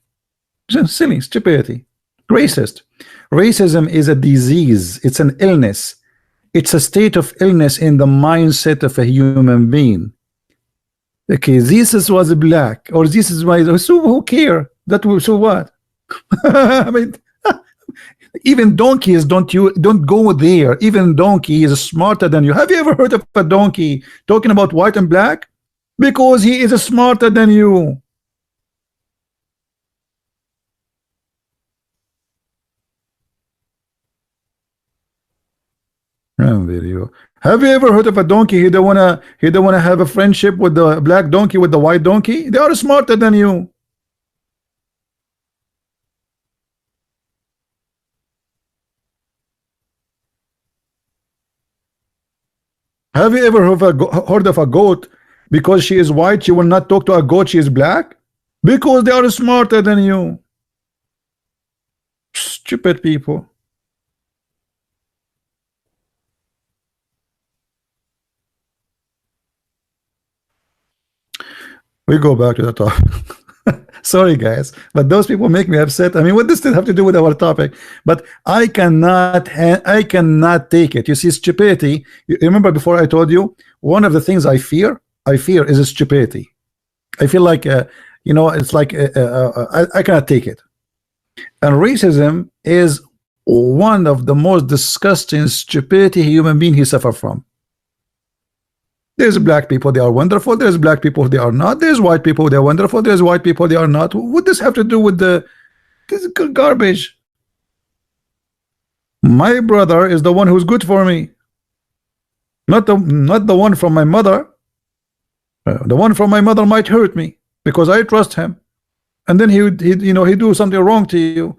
Silly stupidity. Racist. Racism is a disease. It's an illness. It's a state of illness in the mindset of a human being. Okay, Jesus was black, or this is why. So who care? That will, so what? I mean, even donkeys don't go there. Even donkey is smarter than you. Have you ever heard of a donkey talking about white and black? Because he is smarter than you. Video. Have you ever heard of a donkey? He don't wanna have a friendship with the black donkey, with the white donkey. They are smarter than you. Have you ever heard of a goat? Because she is white, she will not talk to a goat, she is black? Because they are smarter than you. Stupid people. We go back to the topic. Sorry guys, but those people make me upset. I mean, what does this have to do with our topic? But I cannot take it. You see, stupidity. You remember before I told you, one of the things I fear is stupidity. I feel like you know, it's like I cannot take it. And racism is one of the most disgusting stupidity human being he suffer from. There's black people, they are wonderful. There's black people, they are not. There's white people, they're wonderful. There's white people, they are not. What does this have to do with this garbage? My brother is the one who's good for me, not the one from my mother. The one from my mother might hurt me because I trust him, and then he you know, he do something wrong to you.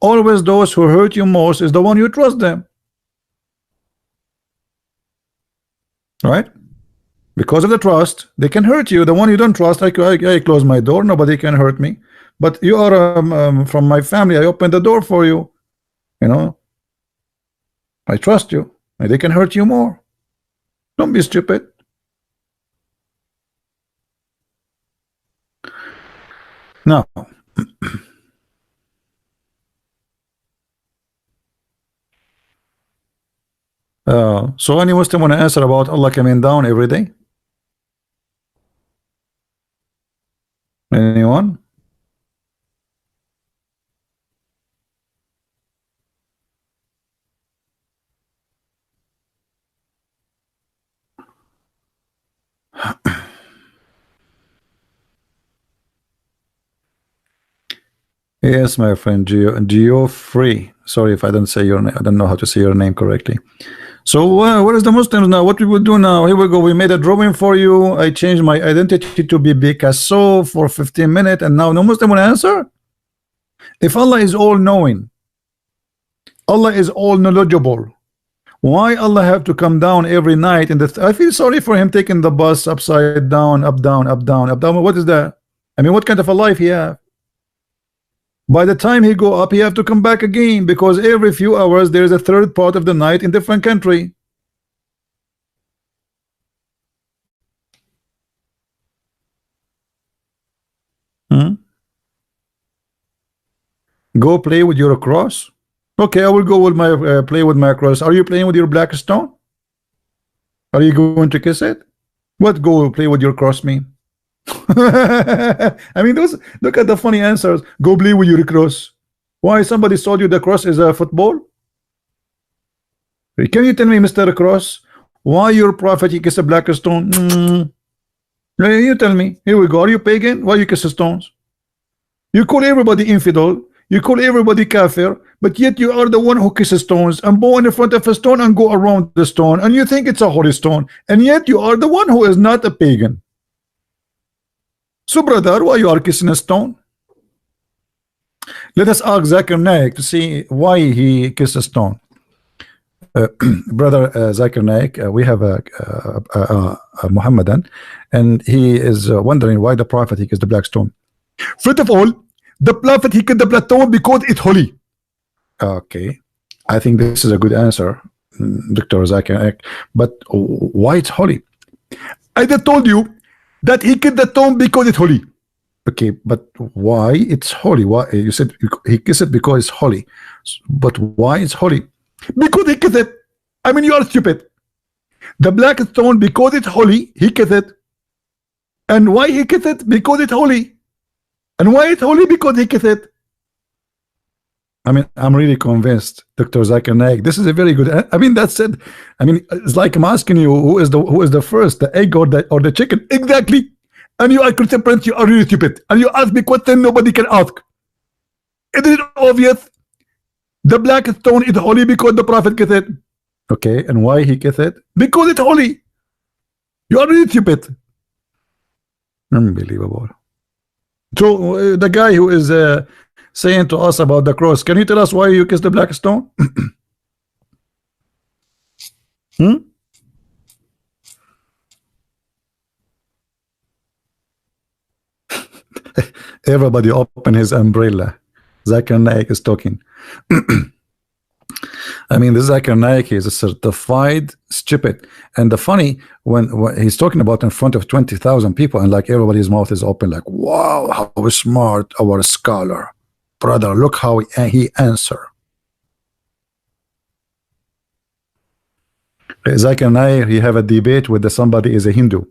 Always those who hurt you most is the one you trust them, right? Because of the trust, they can hurt you. The one you don't trust, I close my door, nobody can hurt me. But you are from my family, I open the door for you. You know, I trust you, and they can hurt you more. Don't be stupid. Now, so any Muslim want to answer about Allah coming down every day? Anyone? Yes, my friend Geo Free. Sorry if I don't say your name. I don't know how to say your name correctly. So what is the Muslims now? What we will do now? Here we go. We made a drawing for you. I changed my identity to be Picasso for 15 minutes, and now no Muslim will answer. If Allah is all knowing, Allah is all knowledgeable, why Allah have to come down every night? And I feel sorry for him taking the bus upside down, up down, up down, up down. What is that? I mean, what kind of a life he have? By the time he go up, he have to come back again, because every few hours there is a third part of the night in different country. Go play with your cross. Okay, I will go with my play with my cross. Are you playing with your black stone? Are you going to kiss it? What go play with your cross mean? I mean, those, look at the funny answers. Go play with your cross. Why somebody told you the cross is a football? Can you tell me, Mr. Cross, why your prophet he kiss a black stone? You tell me. Here we go. Are you pagan? Why you kiss stones? You call everybody infidel. You call everybody kafir, but yet you are the one who kisses stones and go in front of a stone and go around the stone, and you think it's a holy stone, and yet you are the one who is not a pagan. So brother, why you are kissing a stone? Let us ask Zakir Naik to see why he kissed a stone. Brother Zakir Naik, we have a Muhammadan, and he is wondering why the prophet he kissed the black stone. First of all, the prophet he kissed the black stone because it's holy. Okay, I think this is a good answer, Dr. Zakir Naik. But why it's holy? I just told you that he kissed the stone because it's holy. Okay, but why it's holy? Why you said he kissed it because it's holy, but why it's holy? Because he kissed it. I mean, you are stupid. The black stone, because it's holy, he kissed it. And why he kissed it? Because it's holy. And why it's holy? Because he kissed it. I mean, I'm really convinced, Dr. Zakir Naik. This is a very good. I mean, that's it. I mean, it's like I'm asking you, who is the first, the egg or the chicken? Exactly. And you are Christian Prince, you are really stupid. And you ask me question nobody can ask. Isn't it obvious? The black stone is holy because the prophet kissed it. Okay, and why he kissed it? Because it's holy. You are really stupid. Unbelievable. So the guy who is saying to us about the cross, can you tell us why you kissed the black stone? Everybody open his umbrella. Zakir Naik is talking. I mean, this Zakir Naik is a certified stupid. And the funny, when he's talking about in front of 20,000 people, and like everybody's mouth is open, like, wow, how smart our scholar. Brother, look how he answer. Zakir Naik, he have a debate with somebody is a Hindu.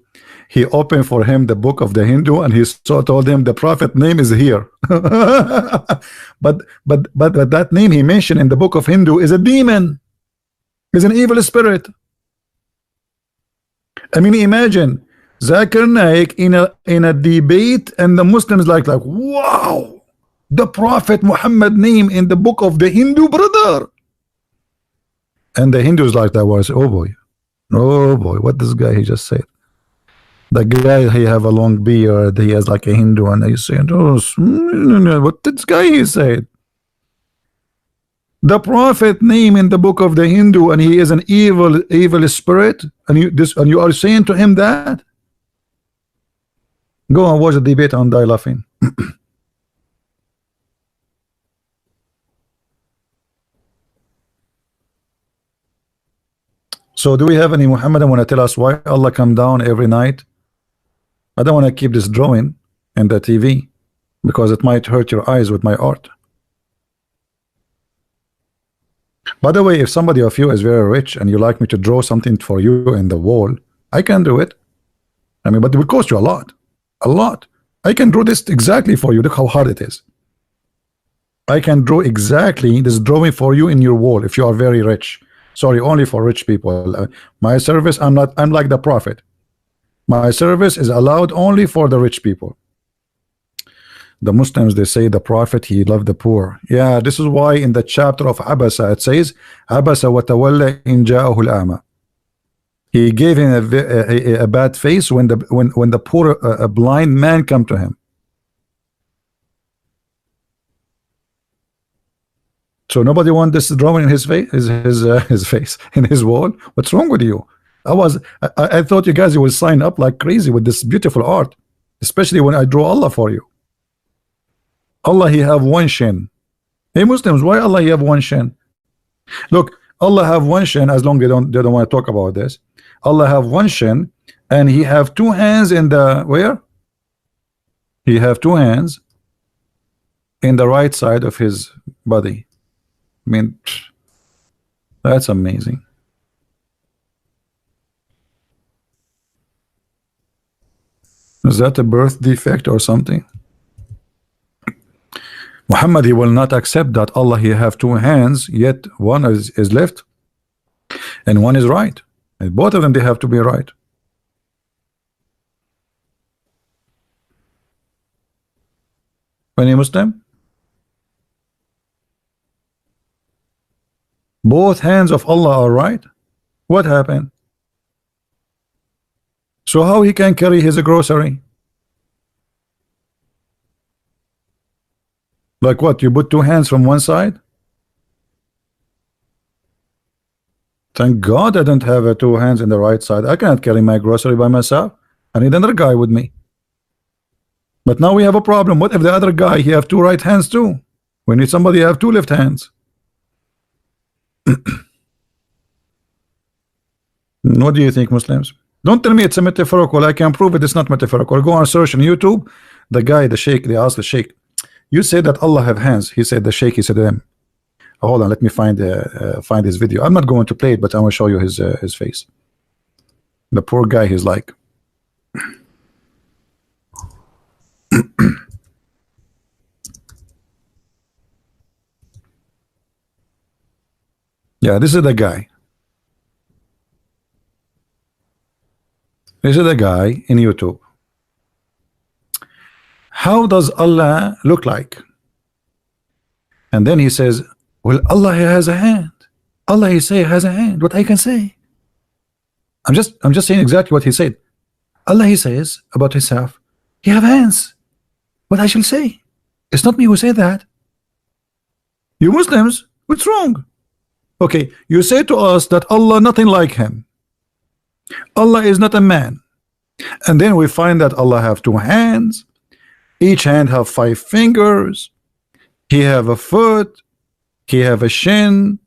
He opened for him the book of the Hindu, and he told him the prophet name is here. but that name he mentioned in the book of Hindu is a demon, is an evil spirit. I mean, imagine Zakir Naik in a debate, and the Muslims like wow, the prophet Muhammad name in the book of the Hindu, brother. And the Hindus like that was, oh boy, what this guy he just said. The guy, he have a long beard, he has like a Hindu, and he's saying, oh, what this guy he said? The prophet name in the book of the Hindu, and he is an evil spirit, and you are saying to him that? Go and watch the debate and die laughing. So do we have any Muhammad want to tell us why Allah come down every night? I don't want to keep this drawing in the TV because it might hurt your eyes with my art. By the way, if somebody of you is very rich and you like me to draw something for you in the wall, I can do it. I mean, but it will cost you a lot. I can draw this exactly for you. Look how hard it is. I can draw exactly this drawing for you in your wall if you are very rich. Sorry, only for rich people. My service, I'm like the prophet. My service is allowed only for the rich people. The Muslims, they say the Prophet, he loved the poor. Yeah, this is why in the chapter of Abasa it says, Abasa wa tawalla in ja'ahu al-a'ma. He gave him a bad face when the poor a blind man come to him. So nobody want this drawing in his face, his face in his wall. What's wrong with you? I thought you guys, you will sign up like crazy with this beautiful art, especially when I draw Allah for you. Allah, he have one shin. Hey Muslims, why Allah he have one shin? Look, Allah have one shin, as long as they don't want to talk about this. Allah have one shin, and he have two hands in the where? He have two hands in the right side of his body. I mean, that's amazing. Is that a birth defect or something? Muhammad, he will not accept that Allah he have two hands, yet one is left and one is right. And both of them, they have to be right. Any Muslim? Both hands of Allah are right. What happened? So how he can carry his grocery? Like what? You put two hands from one side? Thank God I don't have two hands in the right side. I cannot carry my grocery by myself. I need another guy with me. But now we have a problem. What if the other guy, he have two right hands too? We need somebody who have two left hands. What do you think, Muslims? Don't tell me it's a metaphorical. I can prove it. It's not metaphorical. Go on search on YouTube. The guy, the sheikh, they asked the sheikh, you said that Allah have hands. He said, the sheikh, he said to them, hold on, let me find his video. I'm not going to play it, but I will show you his face. The poor guy, he's like, yeah, this is the guy. This is the guy in YouTube. How does Allah look like? And then he says, well, Allah has a hand. Allah, he say, has a hand. What I can say? I'm just saying exactly what he said. Allah, he says about himself, he have hands. What I shall say? It's not me who said that. You Muslims, what's wrong? Okay, you say to us that Allah nothing like him. Allah is not a man. And then we find that Allah have two hands. Each hand have 5 fingers. He have a foot. He have a shin.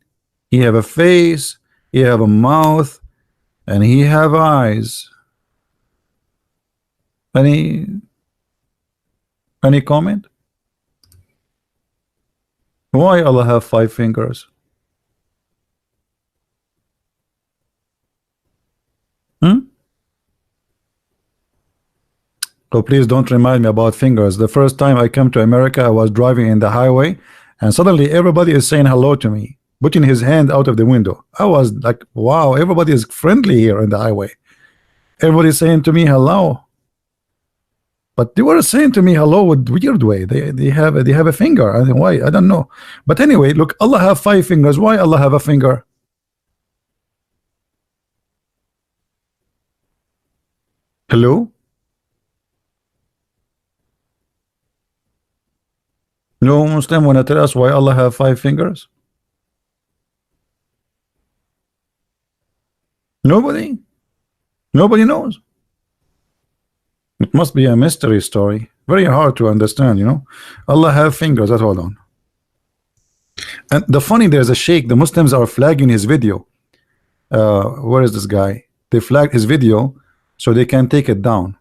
He have a face. He have a mouth. And he have eyes. Any comment? Why Allah have 5 fingers? So please don't remind me about fingers. The first time I came to America, I was driving in the highway, and suddenly everybody is saying hello to me, putting his hand out of the window. I was like, wow, everybody is friendly here in the highway. Everybody is saying to me hello. But they were saying to me hello with weird way. They have a finger. I think why? I don't know. But anyway, look, Allah have 5 fingers. Why Allah have a finger? Hello? No Muslim wanna tell us why Allah have 5 fingers? Nobody? Nobody knows. It must be a mystery story. Very hard to understand, you know. Allah have fingers. That's hold on. And the funny, there's a sheikh. The Muslims are flagging his video. Where is this guy? They flagged his video so they can take it down.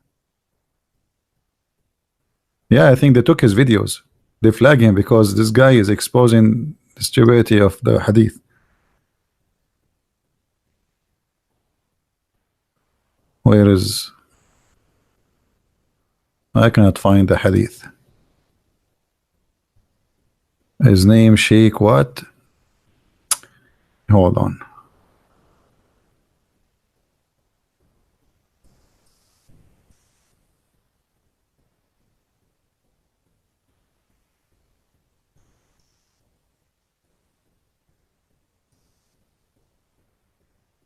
Yeah, I think they took his videos. They flag him because this guy is exposing the stupidity of the hadith. Where is? I cannot find the hadith. His name Sheikh what? Hold on.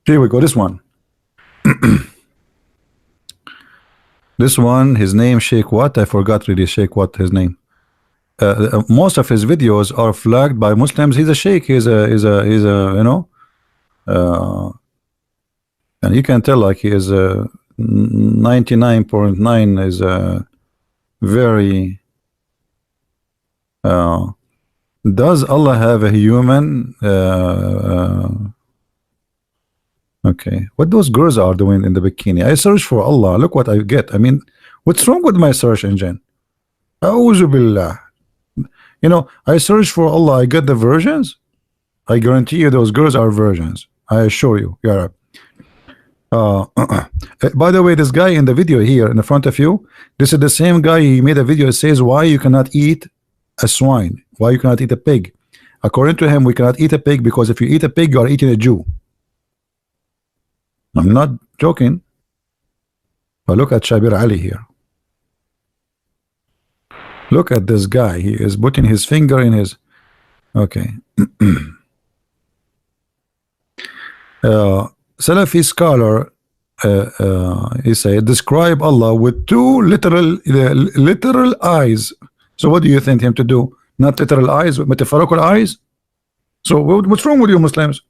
Here we go. This one. This one, his name Sheikh what? I forgot really Sheikh what his name. Most of his videos are flagged by Muslims. He's a sheikh. He's a you know, and you can tell like he is 99.9 is very. Does Allah have a human? Okay, what those girls are doing in the bikini? I search for Allah. Look what I get. I mean, what's wrong with my search engine? A'udhu billah. You know, I search for Allah. I get the versions. I guarantee you, those girls are virgins. I assure you. Yeah. By the way, this guy in the video here in the front of you, this is the same guy. He made a video that says why you cannot eat a swine, why you cannot eat a pig. According to him, we cannot eat a pig because if you eat a pig, you are eating a Jew. I'm not joking. But look at Shabir Ali here. Look at this guy. He is putting his finger in his. Okay. Salafi scholar, he said, describe Allah with two literal eyes. So what do you think him to do? Not literal eyes, but metaphorical eyes? So what's wrong with you Muslims?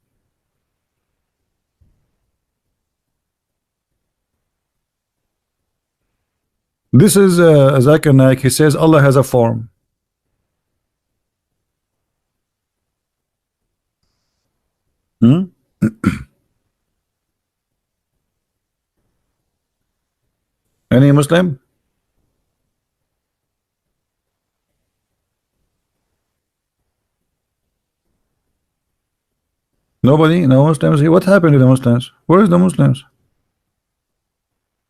This is Zakir Naik. He says Allah has a form. Any Muslim? Nobody? No Muslims here? What happened to the Muslims? Where is the Muslims?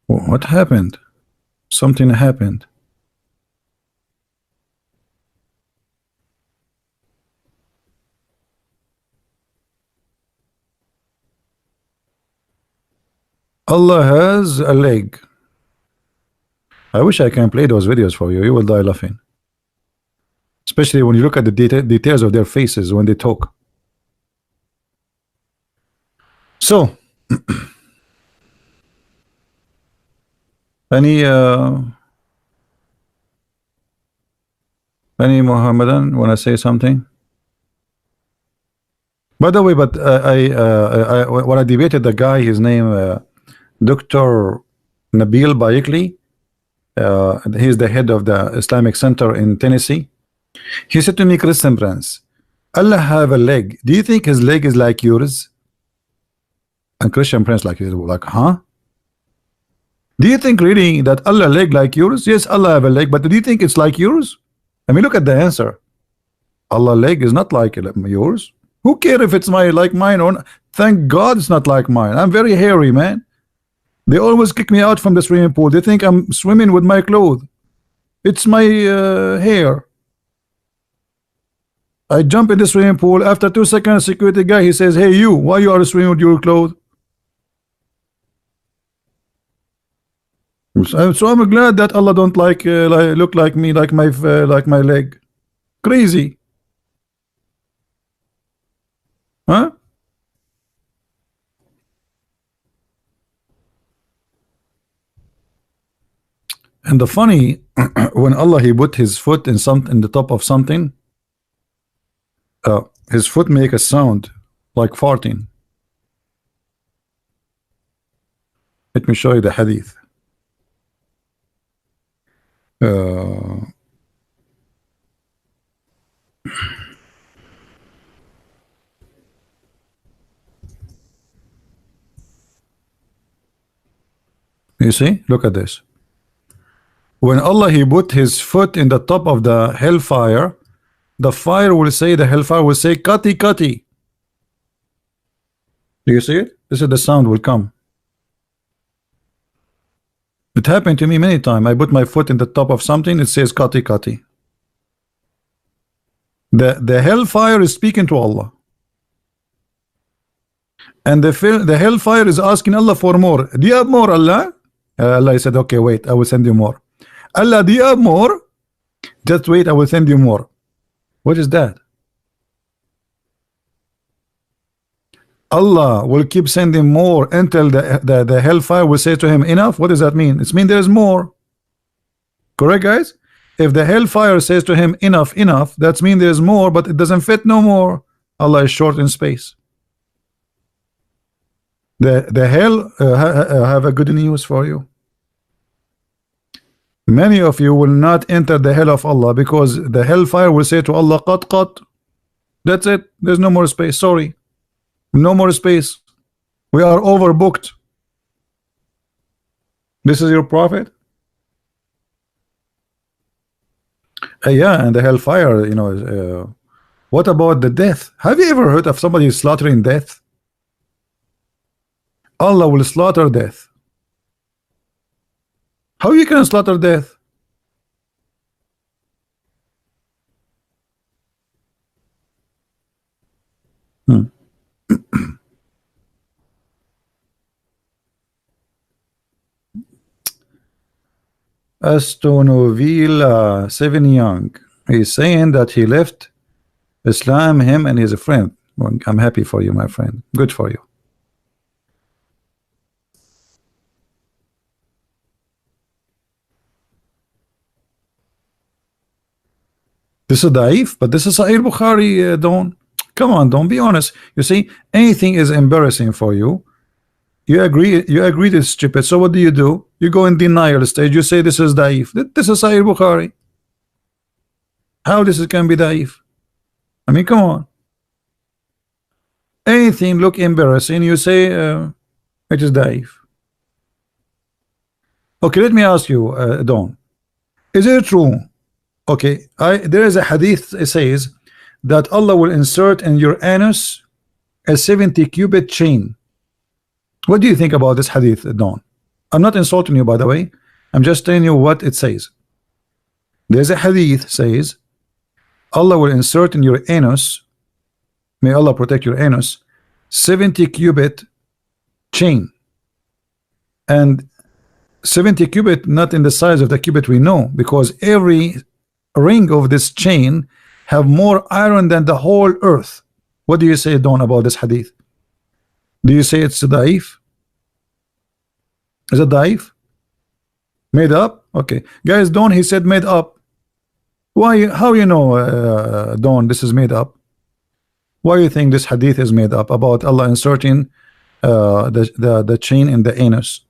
What happened? Something happened. Allah has a leg. I wish I can play those videos for you. You will die laughing. Especially when you look at the details of their faces when they talk. So, any Muhammadan want to say something? By the way, but when I debated the guy, his name Dr. Nabil Bayekli, he's the head of the Islamic Center in Tennessee. He said to me, Christian Prince, Allah have a leg. Do you think his leg is like yours? And Christian Prince like huh? Do you think really that Allah leg like yours? Yes, Allah have a leg, but do you think it's like yours? I mean, look at the answer. Allah leg is not like yours. Who cares if it's like mine or not? Thank God it's not like mine. I'm very hairy, man. They always kick me out from the swimming pool. They think I'm swimming with my clothes. It's my hair. I jump in the swimming pool. After 2 seconds, security guy, he says, hey you, why you are swimming with your clothes? So I'm glad that Allah don't like look like me, like my leg. Crazy, huh? And the funny, when Allah he put his foot in the top of something, his foot make a sound like farting. Let me show you the hadith. You see, look at this. When Allah he put his foot in the top of the hellfire, the fire will say, the hellfire will say, Kati Kati. Do you see it? This is the sound will come. It happened to me many times. I put my foot in the top of something, it says Kati Kati. The hellfire is speaking to Allah. And the hellfire is asking Allah for more. Do you have more, Allah? Allah said, okay, wait, I will send you more. Allah, do you have more? Just wait, I will send you more. What is that? Allah will keep sending more until the hellfire will say to him, enough. What does that mean? It means there's more. Correct, guys? If the hellfire says to him, enough, enough, that means there's more, but it doesn't fit no more. Allah is short in space. The hell have a good news for you. Many of you will not enter the hell of Allah because the hellfire will say to Allah, qat. That's it. There's no more space. Sorry. No more space. We are overbooked. This is your prophet? Yeah, and the hellfire, you know, what about the death? Have you ever heard of somebody slaughtering death? Allah will slaughter death. How you can slaughter death? Astonoville 7 Young. He's saying that he left Islam, him and his friend. Well, I'm happy for you, my friend. Good for you. This is Daif, but this is Sahih Bukhari, don't. Come on, don't be honest. You see, anything is embarrassing for you. You agree this is stupid. So what do? You go in denial stage. You say this is Daif. This is Sahih Bukhari. How this can be Daif? I mean, come on. Anything look embarrassing, you say it is Daif. Okay, let me ask you, Don. Is it true? Okay, there is a hadith. It says that Allah will insert in your anus a 70 cubit chain. What do you think about this hadith, Don? I'm not insulting you, by the way. I'm just telling you what it says. There's a hadith says Allah will insert in your anus, may Allah protect your anus, 70 cubit chain. And 70 cubit not in the size of the cubit we know, because every ring of this chain have more iron than the whole earth. What do you say, Don, about this hadith? Do you say it's daif? Is it daif? Made up? Okay, guys, Don, he said made up. Why? How you know, Don, this is made up? Why do you think this hadith is made up about Allah inserting the chain in the anus?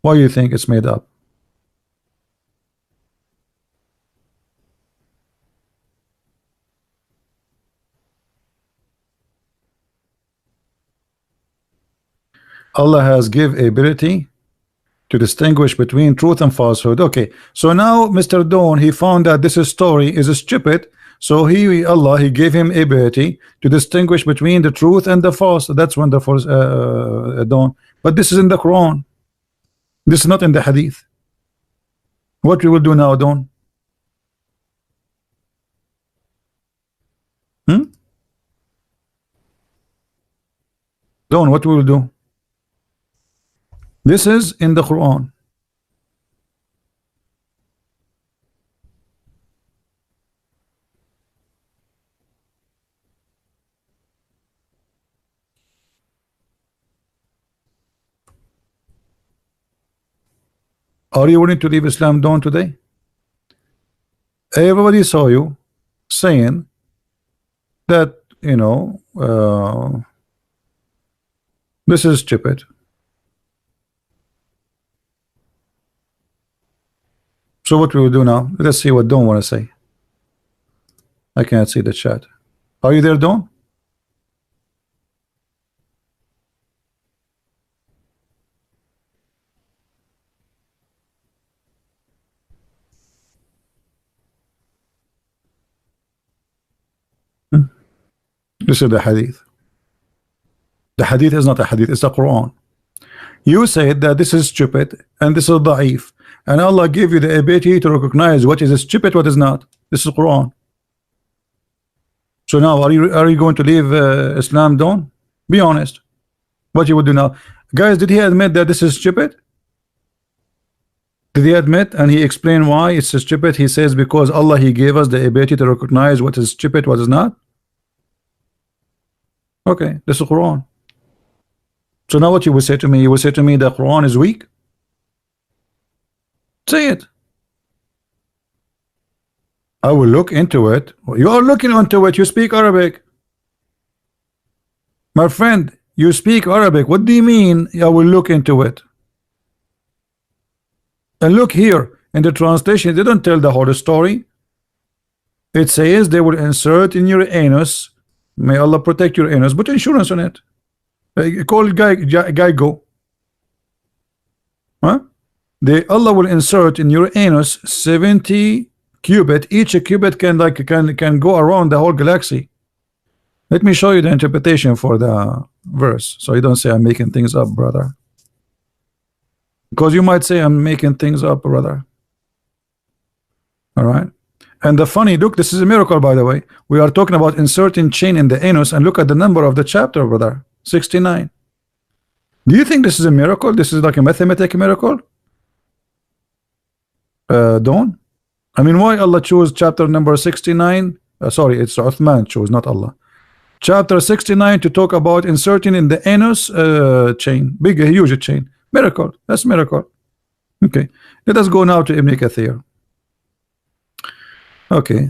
Why do you think it's made up? Allah has give ability to distinguish between truth and falsehood. Okay, so now Mr. Dawn, he found that this story is stupid, so Allah gave him ability to distinguish between the truth and the false. That's wonderful, Dawn. But this is in the Quran. This is not in the hadith. What we will do now, Dawn? Dawn, what we will do? This is in the Quran. Are you willing to leave Islam, Dawn, today? Everybody saw you saying that, you know, this is stupid. So what we will do now? Let's see what Dawn want to say. I can't see the chat. Are you there, Dawn? This is the hadith. The hadith is not a hadith, it's the Quran. You said that this is stupid and this is da'if, and Allah gave you the ability to recognize what is stupid, what is not. This is Quran. So now are you going to leave Islam, Dawn? Be honest. What you would do now? Guys, did he admit that this is stupid? Did he admit and he explained why it's stupid? He says because Allah, he gave us the ability to recognize what is stupid, what is not. Okay, this is Quran. So now what you would say to me? You would say to me the Quran is weak? Say it. I will look into it. You are looking into it. You speak Arabic. My friend, you speak Arabic. What do you mean I will look into it? And look here in the translation, they don't tell the whole story. It says they will insert in your anus. May Allah protect your anus. Put insurance on it. Call Geico. Huh? Allah will insert in your anus 70 cubit. Each cubit can go around the whole galaxy. Let me show you the interpretation for the verse, so you don't say I'm making things up, brother. Because you might say I'm making things up, brother. All right. And the funny, look, this is a miracle, by the way. We are talking about inserting chain in the anus, and look at the number of the chapter, brother. 69. Do you think this is a miracle? This is like a mathematical miracle? Don't. I mean, why Allah chose chapter number 69? Sorry, it's Uthman chose, not Allah. Chapter 69 to talk about inserting in the anus chain, big, huge chain. Miracle. That's miracle. Okay. Let us go now to Ibn Kathir. Okay.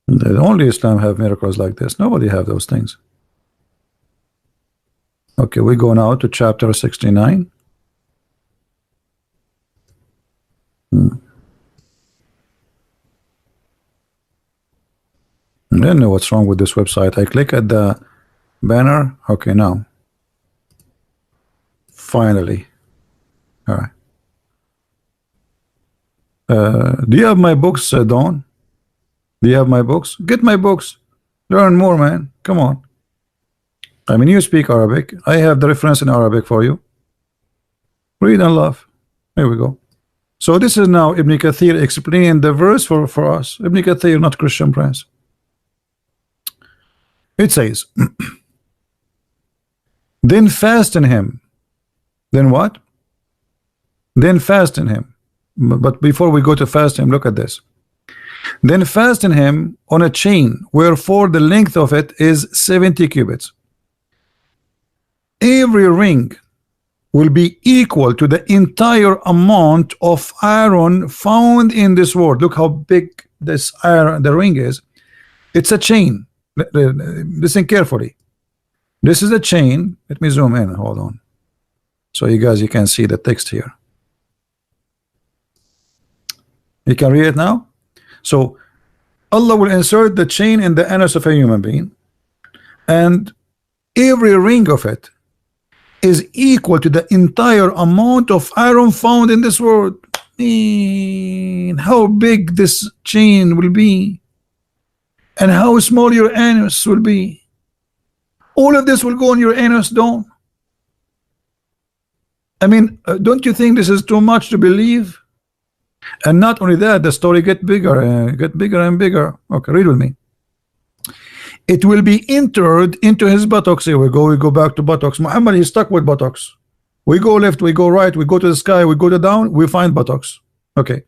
The only Islam have miracles like this. Nobody have those things. Okay, we go now to chapter 69. I don't know what's wrong with this website. I click at the banner. Okay, now. Finally. All right. Do you have my books, Dawn? Do you have my books? Get my books. Learn more, man. Come on. I mean, you speak Arabic. I have the reference in Arabic for you. Read and laugh. Here we go. So this is now Ibn Kathir explaining the verse for us. Ibn Kathir, not Christian Prince. It says, then fasten him. Then what? Then fasten him. But before we go to fasten him, look at this. Then fasten him on a chain, wherefore the length of it is 70 cubits. Every ring will be equal to the entire amount of iron found in this world. Look how big this iron, the ring is. It's a chain. Listen carefully. This is a chain. Let me zoom in. Hold on. So you guys, you can see the text here. You can read it now. So Allah will insert the chain in the anus of a human being, and every ring of it is equal to the entire amount of iron found in this world. Man, how big this chain will be, and how small your anus will be. All of this will go in your anus, don't? I mean, don't you think this is too much to believe? And not only that, the story get bigger and bigger. Okay, read with me. It will be entered into his buttocks. Here we go back to buttocks. Muhammad, he's stuck with buttocks. We go left, we go right, we go to the sky, we go to down, we find buttocks. Okay.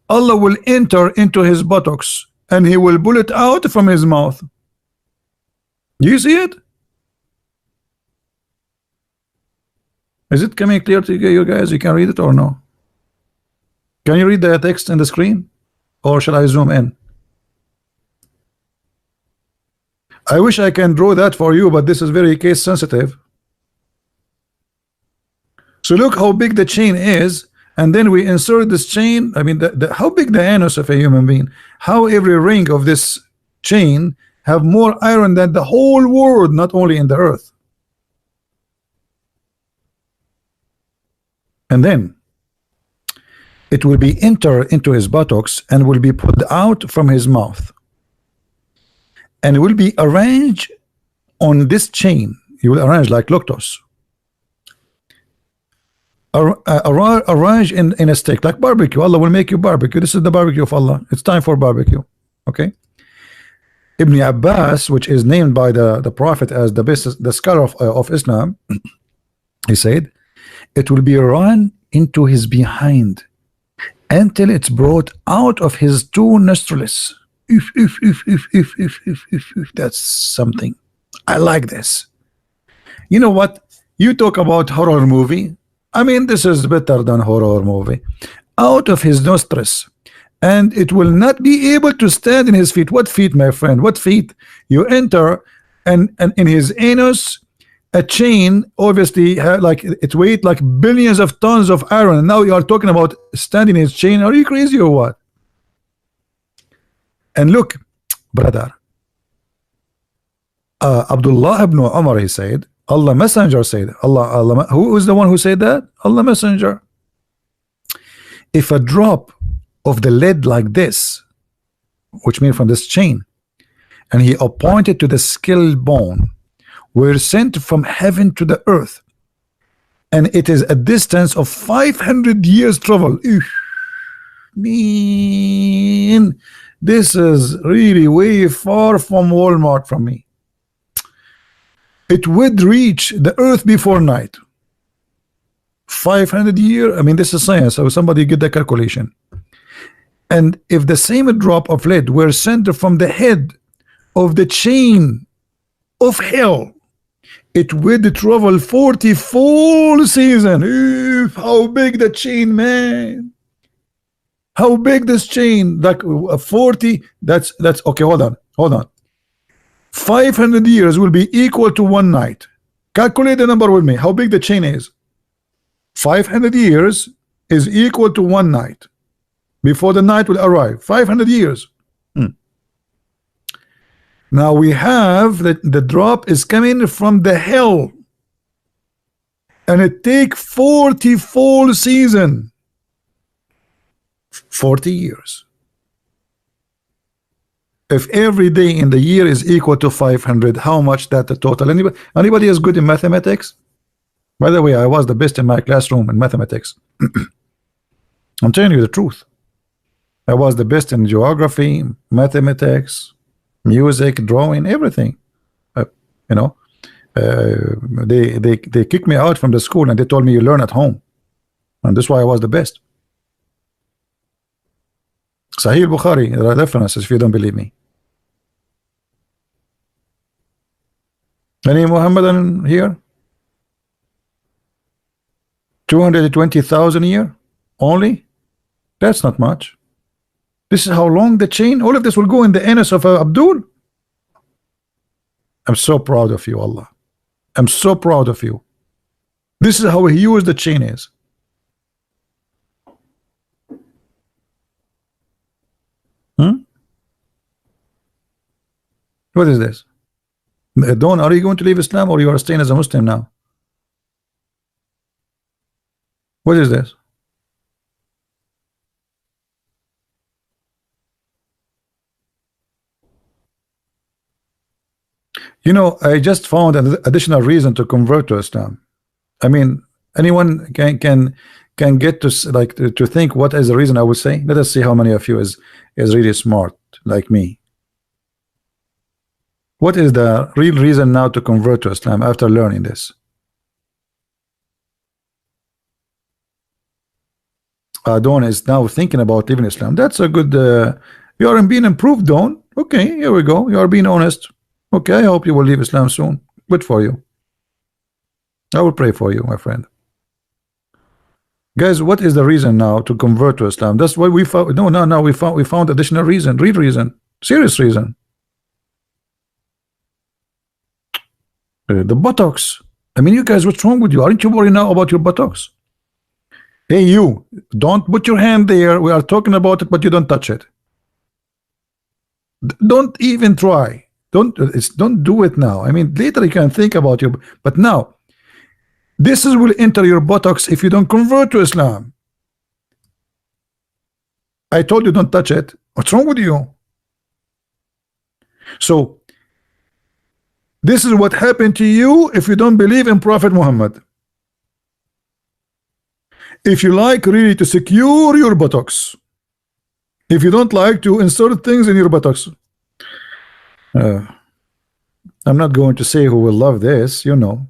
Allah will enter into his buttocks, and he will pull it out from his mouth. Do you see it? Is it coming clear to you guys? You can read it or no? Can you read the text in the screen, or shall I zoom in? I wish I can draw that for you, but this is very case sensitive. So look how big the chain is, and then we insert this chain. I mean, how big the anus of a human being? How every ring of this chain have more iron than the whole world, not only in the earth. And then it will be entered into his buttocks and will be put out from his mouth, and will be arranged on this chain. You will arrange like lotus, arrange in a stick like barbecue. Allah will make you barbecue. This is the barbecue of Allah. It's time for barbecue. Okay. Ibn Abbas, which is named by the Prophet as the best, the scholar of Islam, he said, it will be run into his behind until it's brought out of his two nostrils. If that's something. I like this. You know what? You talk about horror movie. I mean, this is better than horror movie. Out of his nostrils, and it will not be able to stand in his feet. What feet, my friend? What feet? You enter, and in his anus, a chain, obviously, like it weight like billions of tons of iron. And now you are talking about standing in his chain. Are you crazy or what? And look, brother, Abdullah ibn Umar, he said, Allah Messenger said, who is the one who said that? Allah Messenger. If a drop of the lead like this, which means from this chain, and he appointed to the skull bone, were sent from heaven to the earth, and it is a distance of 500 years travel. Man, this is really way far from Walmart from me. It would reach the earth before night. 500 years. I mean, this is science. So somebody get the calculation. And if the same drop of lead were sent from the head of the chain of hell, it would travel 40 full season. How big the chain, man? How big this chain? Like 40. That's okay. Hold on. 500 years will be equal to one night. Calculate the number with me. How big the chain is? 500 years is equal to one night before the night will arrive. 500 years. Now we have that the drop is coming from the hell, and it take 40 full season. 40 years. If every day in the year is equal to 500, how much that the total? Anybody is good in mathematics? By the way, I was the best in my classroom in mathematics. I'm telling you the truth. I was the best in geography, mathematics, music, drawing, everything. They kicked me out from the school and they told me you learn at home, and that's why I was the best. Sahih Bukhari, there are references if you don't believe me. Any Muhammadan here? 220,000 a year only? That's not much. This is how long the chain, all of this will go in the anus of Abdul. I'm so proud of you, Allah. I'm so proud of you. This is how huge the chain is. What is this? Dawn, are you going to leave Islam or you are staying as a Muslim now? What is this? You know, I just found an additional reason to convert to Islam. I mean, anyone can get to like to think what is the reason I would say. Let us see how many of you is really smart like me. What is the real reason now to convert to Islam after learning this? Dawn is now thinking about leaving Islam. That's a good. You are being improved, Dawn. Okay, here we go. You are being honest. Okay, I hope you will leave Islam soon. Good for you. I will pray for you, my friend. Guys, what is the reason now to convert to Islam? That's what we found. No. We found additional reason, real reason, serious reason. The buttocks. I mean, you guys, what's wrong with you? Aren't you worried now about your buttocks? Hey, you, don't put your hand there. We are talking about it, but you don't touch it. Don't even try. Don't do it now. I mean, later you can think about your, but now, this will enter your buttocks if you don't convert to Islam. I told you don't touch it. What's wrong with you? So, this is what happened to you if you don't believe in Prophet Muhammad. If you like really to secure your buttocks, if you don't like to insert things in your buttocks, I'm not going to say who will love this, you know.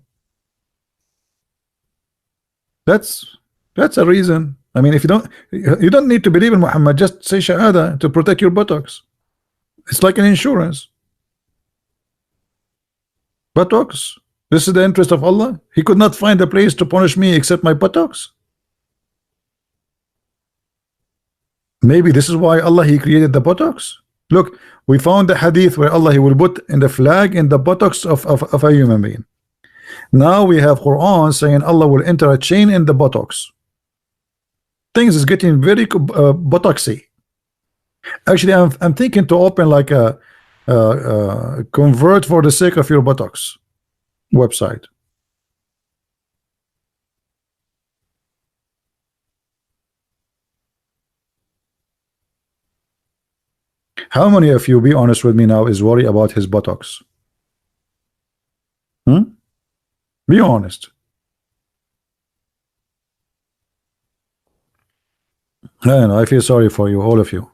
That's that's a reason. I mean, if you don't need to believe in Muhammad, just say Shahada to protect your buttocks. It's like an insurance. Buttocks. This is the interest of Allah. He could not find a place to punish me except my buttocks. Maybe this is why Allah He created the buttocks. Look, we found the hadith where Allah He will put in the flag in the buttocks of a human being. Now we have Quran saying Allah will enter a chain in the buttocks. Things is getting very buttocksy. Actually, I'm thinking to open like a convert for the sake of your buttocks website. How many of you, be honest with me now, is worried about his buttocks? Be honest. I feel sorry for you, all of you.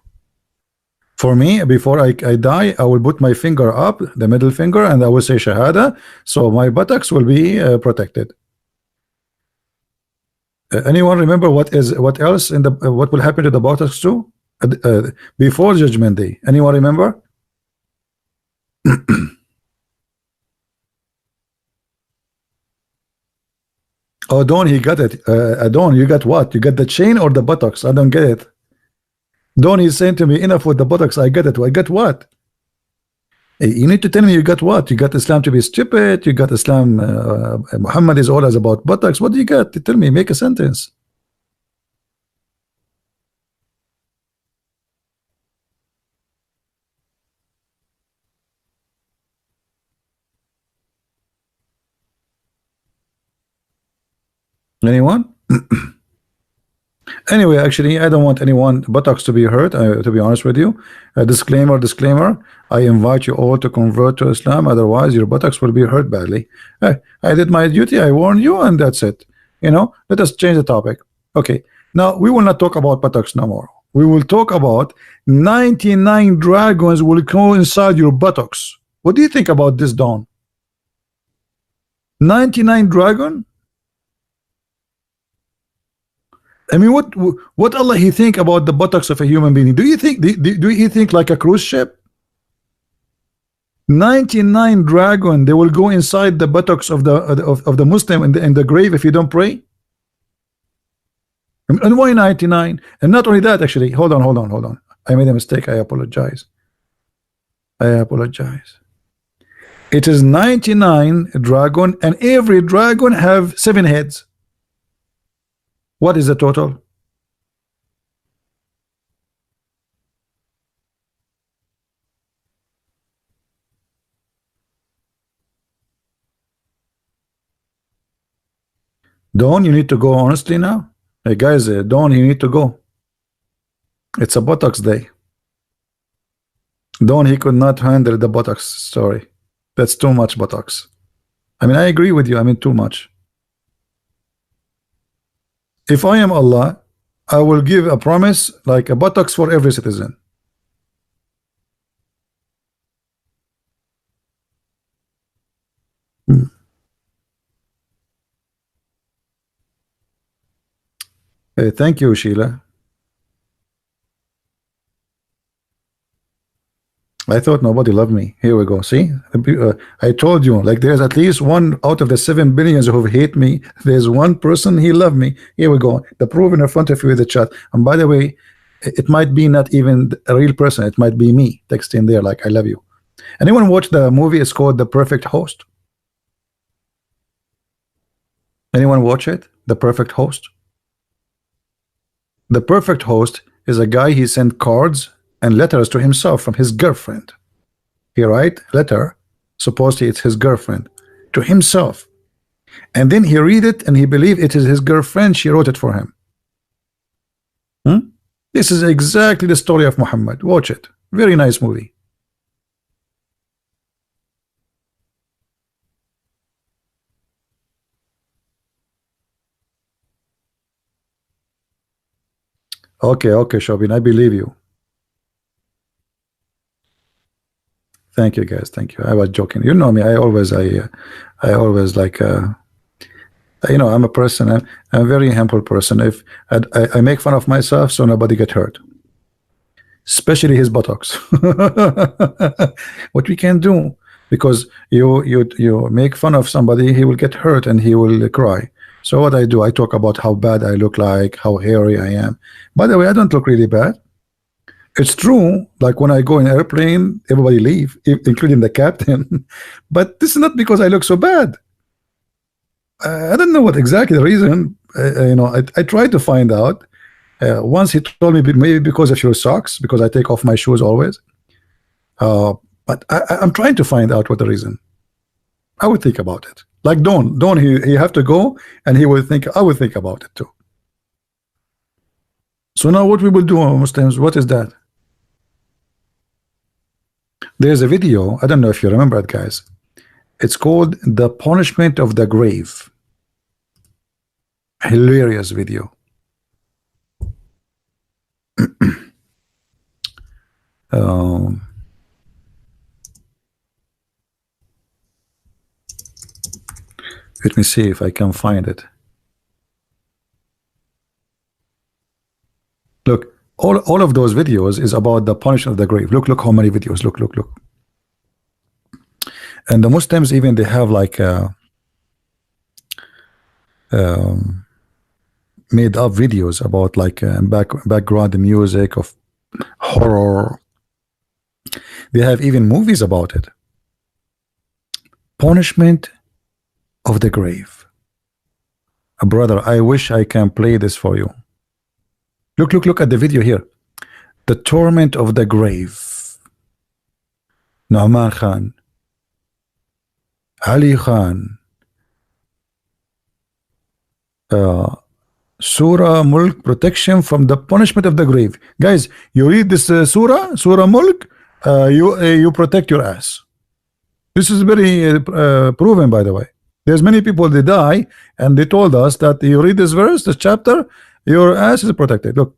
For me, before I die, I will put my finger up, the middle finger, and I will say Shahada, so my buttocks will be protected. Anyone remember what else in the what will happen to the buttocks too before Judgment Day? Anyone remember? Oh, Don, he got it. Don, you got what? You got the chain or the buttocks? I don't get it. Don is saying to me, enough with the buttocks. I get it. I get what? Hey, you need to tell me you got what? You got Islam to be stupid. You got Islam. Muhammad is always about buttocks. What do you got? Tell me. Make a sentence. Anyone? Anyway, actually, I don't want anyone buttocks to be hurt. To be honest with you, disclaimer. I invite you all to convert to Islam. Otherwise, your buttocks will be hurt badly. I did my duty. I warned you, and that's it. Let us change the topic. Okay. Now we will not talk about buttocks no more. We will talk about 99 dragons will go inside your buttocks. What do you think about this, Dawn? 99 dragon? I mean, what Allah He think about the buttocks of a human being? Do you think do He think like a cruise ship? 99 dragon, they will go inside the buttocks of the Muslim in the grave if you don't pray. And why 99? And not only that, actually, hold on. I made a mistake. I apologize. It is 99 dragon, and every dragon have 7 heads. What is the total? Dawn, you need to go honestly now. Hey guys, Dawn, you need to go. It's a buttocks day. Dawn, he could not handle the buttocks story. That's too much buttocks. I mean, I agree with you. I mean, too much. If I am Allah, I will give a promise like a buttocks for every citizen. Thank you, Sheila. I thought nobody loved me. Here we go. See, I told you, like there's at least one out of the 7 billions who hate me. There's one person he loved me. Here we go. The proof in front of you with the chat. And by the way, it might be not even a real person. It might be me texting there like I love you. Anyone watch the movie? It's called The Perfect Host. Anyone watch it? The Perfect Host. The Perfect Host is a guy, he sent cards and letters to himself from his girlfriend. He write letter, supposedly it's his girlfriend, to himself, and then he read it and he believed it is his girlfriend. She wrote it for him. This is exactly the story of Muhammad. Watch it. Very nice movie. Okay, Shobin, I believe you. Thank you, guys. Thank you. I was joking. You know me. I always like You know, I'm a person. I'm a very humble person. If I make fun of myself, so nobody get hurt, especially his buttocks. What we can do, because you make fun of somebody, he will get hurt and he will cry. So what I do, I talk about how bad I look like, how hairy I am. By the way, I don't look really bad. It's true, like when I go in airplane, everybody leave, including the captain. But this is not because I look so bad. I don't know what exactly the reason. You know, I tried to find out. Once he told me maybe because of your socks, because I take off my shoes always. But I'm trying to find out what the reason. I would think about it. Like Don, he have to go, and he will think. I will think about it too. So now what we will do, Muslims? What is that? There's a video. I don't know if you remember it, guys. It's called "The Punishment of the Grave." Hilarious video. Let me see if I can find it. Look, all of those videos is about the punishment of the grave. Look how many videos. Look. And the Muslims even they have like made up videos about like background music of horror. They have even movies about it. Punishment of the grave. Brother, I wish I can play this for you. Look at the video here. The torment of the grave. Nu'man Khan, Ali Khan, Surah Mulk, protection from the punishment of the grave. Guys, you read this Surah Mulk, you protect your ass. This is very proven, by the way. There's many people they die, and they told us that you read this verse, this chapter, your ass is protected. Look,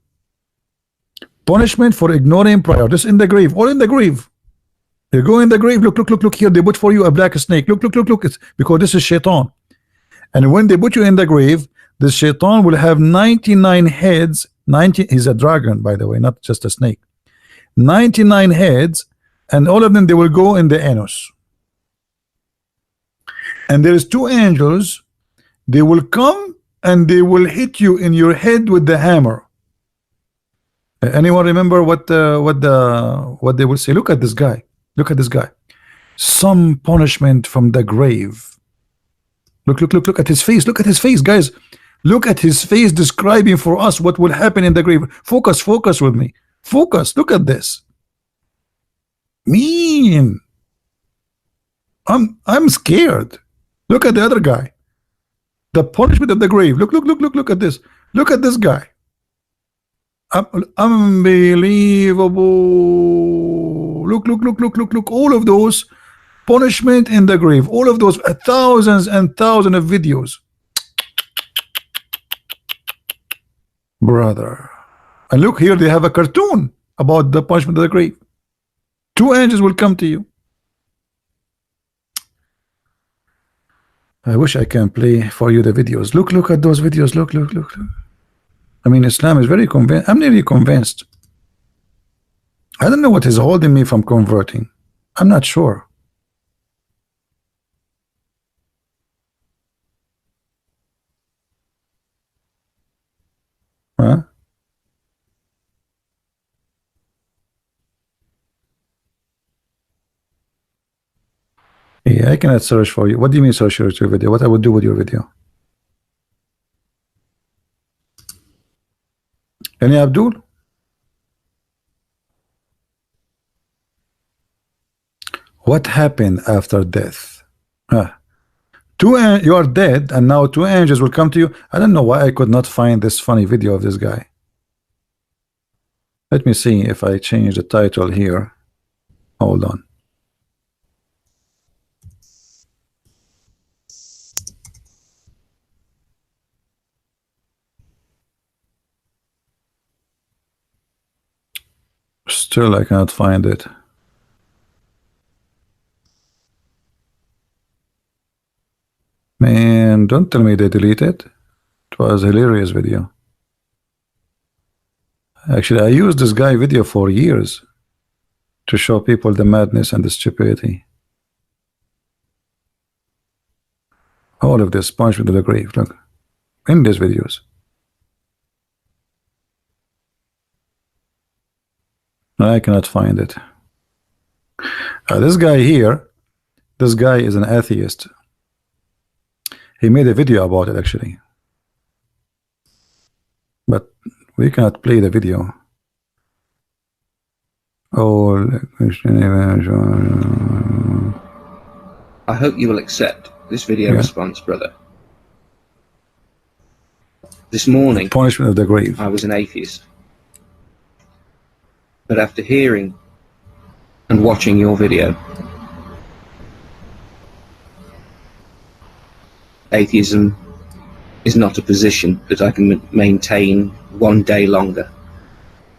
punishment for ignoring prayer. This in the grave, all in the grave. You go in the grave. Look here. They put for you a black snake. Look. It's because this is shaitan. And when they put you in the grave, the shaitan will have 99 heads. 90. He's a dragon, by the way, not just a snake. 99 heads, and all of them they will go in the anus. And there is two angels. They will come and they will hit you in your head with the hammer. Anyone remember what they will say? Look at this guy. Look at this guy. Some punishment from the grave. Look at his face. Look at his face, guys. Look at his face describing for us what will happen in the grave. Focus with me. Focus. Look at this. Mean. I'm scared. Look at the other guy. The punishment of the grave. Look at this. Look at this guy. Unbelievable. Look. All of those punishment in the grave. All of those thousands and thousands of videos. Brother. And look here, they have a cartoon about the punishment of the grave. Two angels will come to you. I wish I can play for you the videos. Look at those videos. Look. I mean, Islam is very convinced. I'm nearly convinced. I don't know what is holding me from converting. I'm not sure. Huh? Yeah, I cannot search for you. What do you mean search your video? What I would do with your video? Any Abdul? What happened after death? You are dead, and now two angels will come to you. I don't know why I could not find this funny video of this guy. Let me see if I change the title here. Hold on. Still, I cannot find it. Man. And don't tell me they deleted it. It was a hilarious video. Actually, I used this guy video for years to show people the madness and the stupidity. All of this punishment to the grave. Look, in these videos. I cannot find it. This guy here, this guy is an atheist. He made a video about it actually, but we cannot play the video. Oh, I hope you will accept this video response, brother. This morning, punishment of the grave. I was an atheist. But after hearing and watching your video, atheism is not a position that I can maintain one day longer.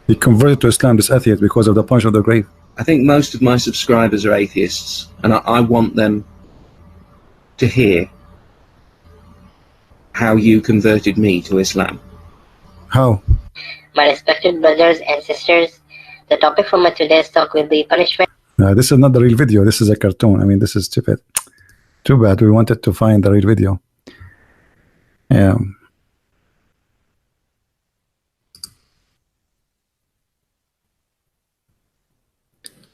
He converted to Islam, this atheist, because of the punishment of the grave. I think most of my subscribers are atheists, and I want them to hear how you converted me to Islam. How? My respected brothers and sisters, the topic for my today's talk will be punishment. This is not the real video. This is a cartoon. I mean, this is stupid. Too bad. We wanted to find the real video.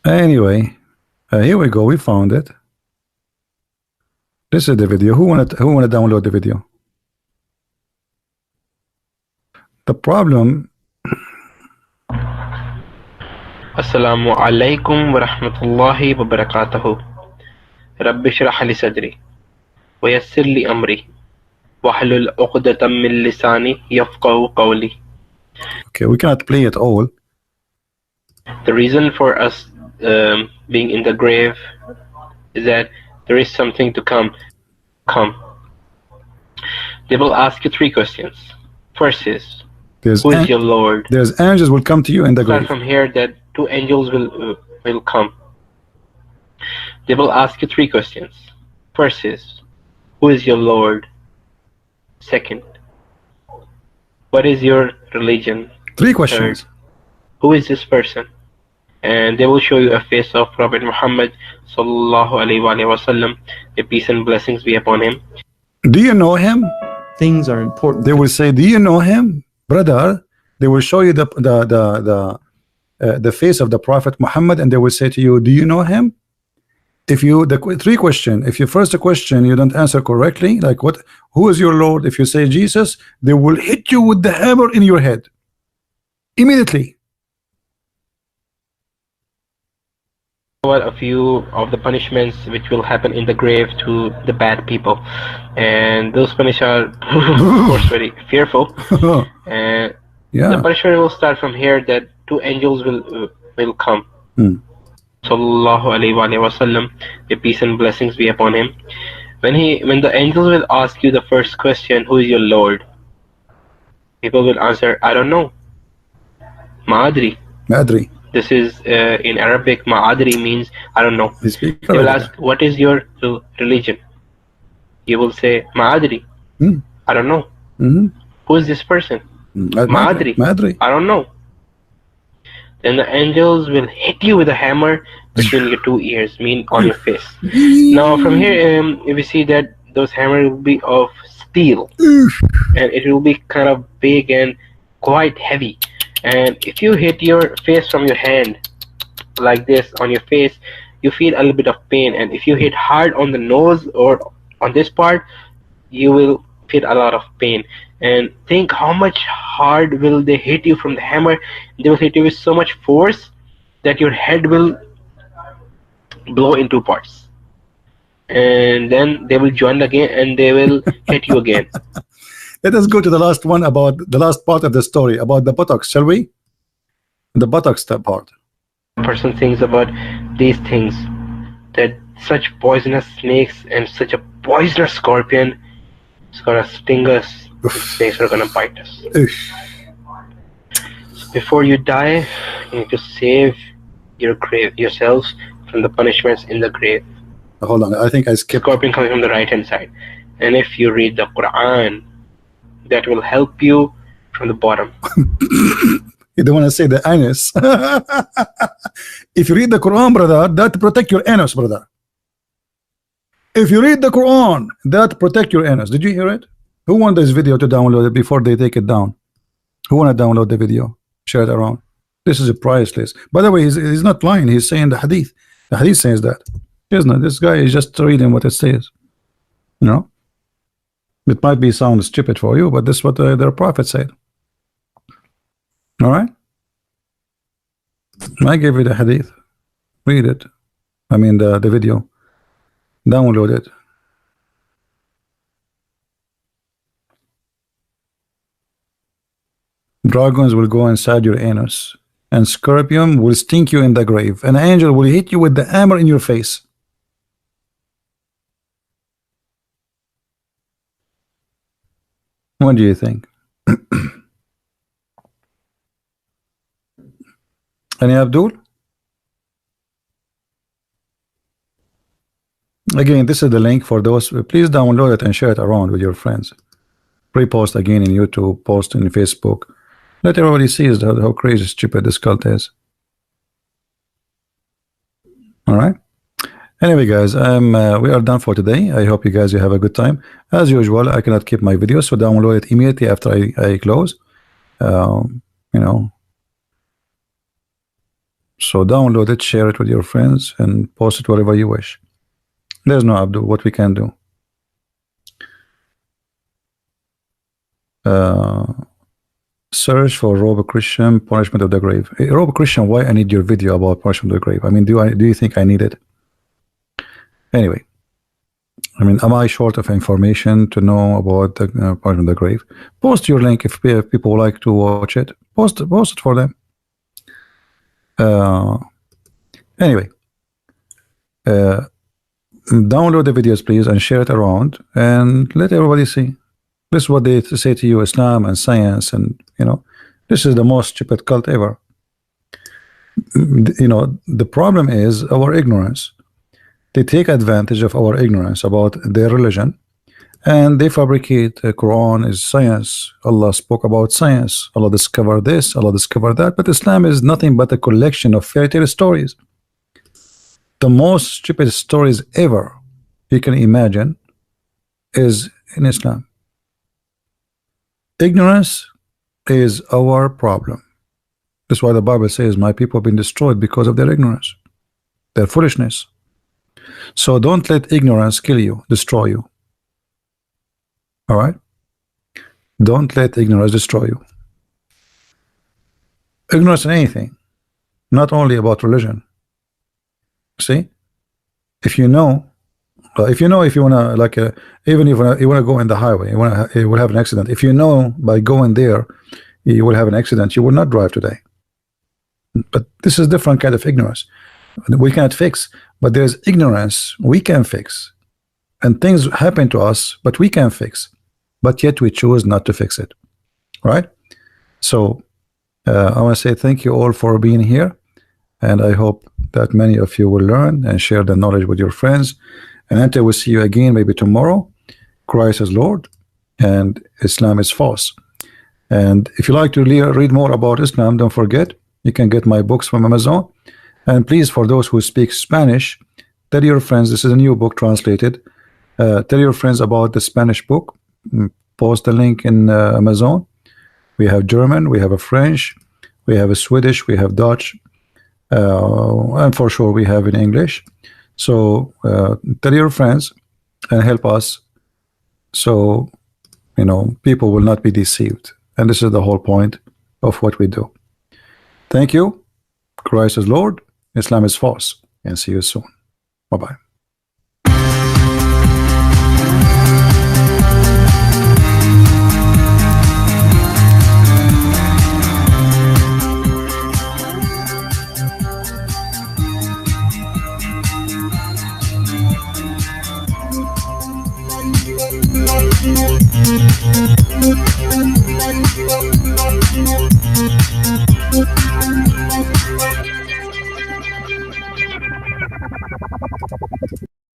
Anyway, here we go. We found it. This is the video. Who wanna download the video? The problem. Assalamu alaikum wa rahmatullahi wa barakatuhu. Rabbi shrah li sadri wa yassir li amri wahlul 'uqdatam min lisani yafqahu qawli. Okay, we cannot play it all. The reason for us being in the grave is that there is something to come. They will ask you 3 questions. First is, who is your Lord? There's angels will come to you in the grave. Start from here that 2 angels will come. They will ask you 3 questions. First is, who is your Lord? Second, what is your religion? 3 questions. Third, who is this person? And they will show you a face of Prophet Muhammad sallallahu alaihi wasallam. The peace and blessings be upon him. Do you know him? Things are important. They will say, do you know him, brother? They will show you the face of the Prophet Muhammad, and they will say to you, do you know him? If you 3 questions, if your first question you don't answer correctly, like what, who is your Lord? If you say Jesus, they will hit you with the hammer in your head immediately. A few of the punishments which will happen in the grave to the bad people, and those punishments are of course very fearful. And the punishment will start from here that 2 angels will come. Sallallahu alaihi wasallam, the peace and blessings be upon him. When the angels will ask you the first question, who is your Lord? People will answer, I don't know. Ma'adri. Madri. This is in Arabic. Ma'adri means I don't know. They will ask, what is your religion? You will say, Ma'adri. I don't know. Who is this person? Ma'adri. I don't know. Then the angels will hit you with a hammer between your 2 ears, mean on your face. Now from here, we see that those hammers will be of steel, and it will be kind of big and quite heavy. And if you hit your face from your hand like this on your face, you feel a little bit of pain. And if you hit hard on the nose or on this part, you will feel a lot of pain. And think how much hard will they hit you from the hammer. They will hit you with so much force that your head will blow in 2 parts. And then they will join again and they will hit you again. Let us go to the last one, about the last part of the story, about the buttocks, shall we? The buttocks part. Person thinks about these things, that such poisonous snakes and such a poisonous scorpion is gonna sting us. Snakes are gonna bite us. So before you die, you need to save yourselves from the punishments in the grave. Hold on, I think I skipped. Scorpion coming from the right hand side, And if you read the Quran, that will help you from the bottom. You don't want to say the anus. If you read the Quran, brother, that protect your anus, brother. If you read the Quran, that protect your anus. Did you hear it? Who want this video to download it before they take it down? Who want to download the video? Share it around. This is a priceless. By the way, he's not lying. He's saying the hadith. The hadith says that. Isn't it? This guy is just reading what it says. You know? It might be sound stupid for you, but this is what their prophet said. All right? I gave you the hadith. Read it. I mean the video. Download it. Dragons will go inside your anus, and scorpion will stink you in the grave. An angel will hit you with the hammer in your face. What do you think? Any Abdul? Again, this is the link for those. Please download it and share it around with your friends. Repost again in YouTube, post in Facebook. Let everybody see how crazy stupid this cult is. All right. Anyway, guys, we are done for today. I hope you guys have a good time. As usual, I cannot keep my videos, so download it immediately after I close. You know. So download it, share it with your friends, and post it wherever you wish. There's no Abdul, what we can do. Search for Robo Christian punishment of the grave. Hey, Robo Christian, why I need your video about punishment of the grave? I mean, do you think I need it? Anyway, I mean, am I short of information to know about the punishment of the grave? Post your link if people like to watch it. Post it for them. Anyway, download the videos, please, and share it around, and let everybody see. This is what they say to you: Islam and science, and you know, this is the most stupid cult ever. You know, the problem is our ignorance. They take advantage of our ignorance about their religion, and they fabricate the Quran is science. Allah spoke about science. Allah discovered this. Allah discovered that. But Islam is nothing but a collection of fairy tale stories. The most stupid stories ever you can imagine is in Islam. Ignorance is our problem. That's why the Bible says, my people have been destroyed because of their ignorance, their foolishness. So don't let ignorance kill you, destroy you. All right? Don't let ignorance destroy you. Ignorance in anything, not only about religion. See? If you know, if you want to, like, even if you want to go in the highway, you will have an accident. If you know by going there, you will have an accident, you will not drive today. But this is different kind of ignorance. We cannot fix, but there's ignorance we can fix. And things happen to us, but we can fix. But yet we choose not to fix it. Right? So I want to say thank you all for being here. And I hope that many of you will learn and share the knowledge with your friends. And until we see you again, maybe tomorrow, Christ is Lord and Islam is false. And if you like to read more about Islam, don't forget, you can get my books from Amazon. And please, for those who speak Spanish, tell your friends, this is a new book translated. Tell your friends about the Spanish book. Post the link in Amazon. We have German, we have a French, we have a Swedish, we have Dutch, and for sure we have in English. So tell your friends and help us, so you know people will not be deceived. And this is the whole point of what we do. Thank you. Christ is Lord, Islam is false, and see you soon. Bye-bye.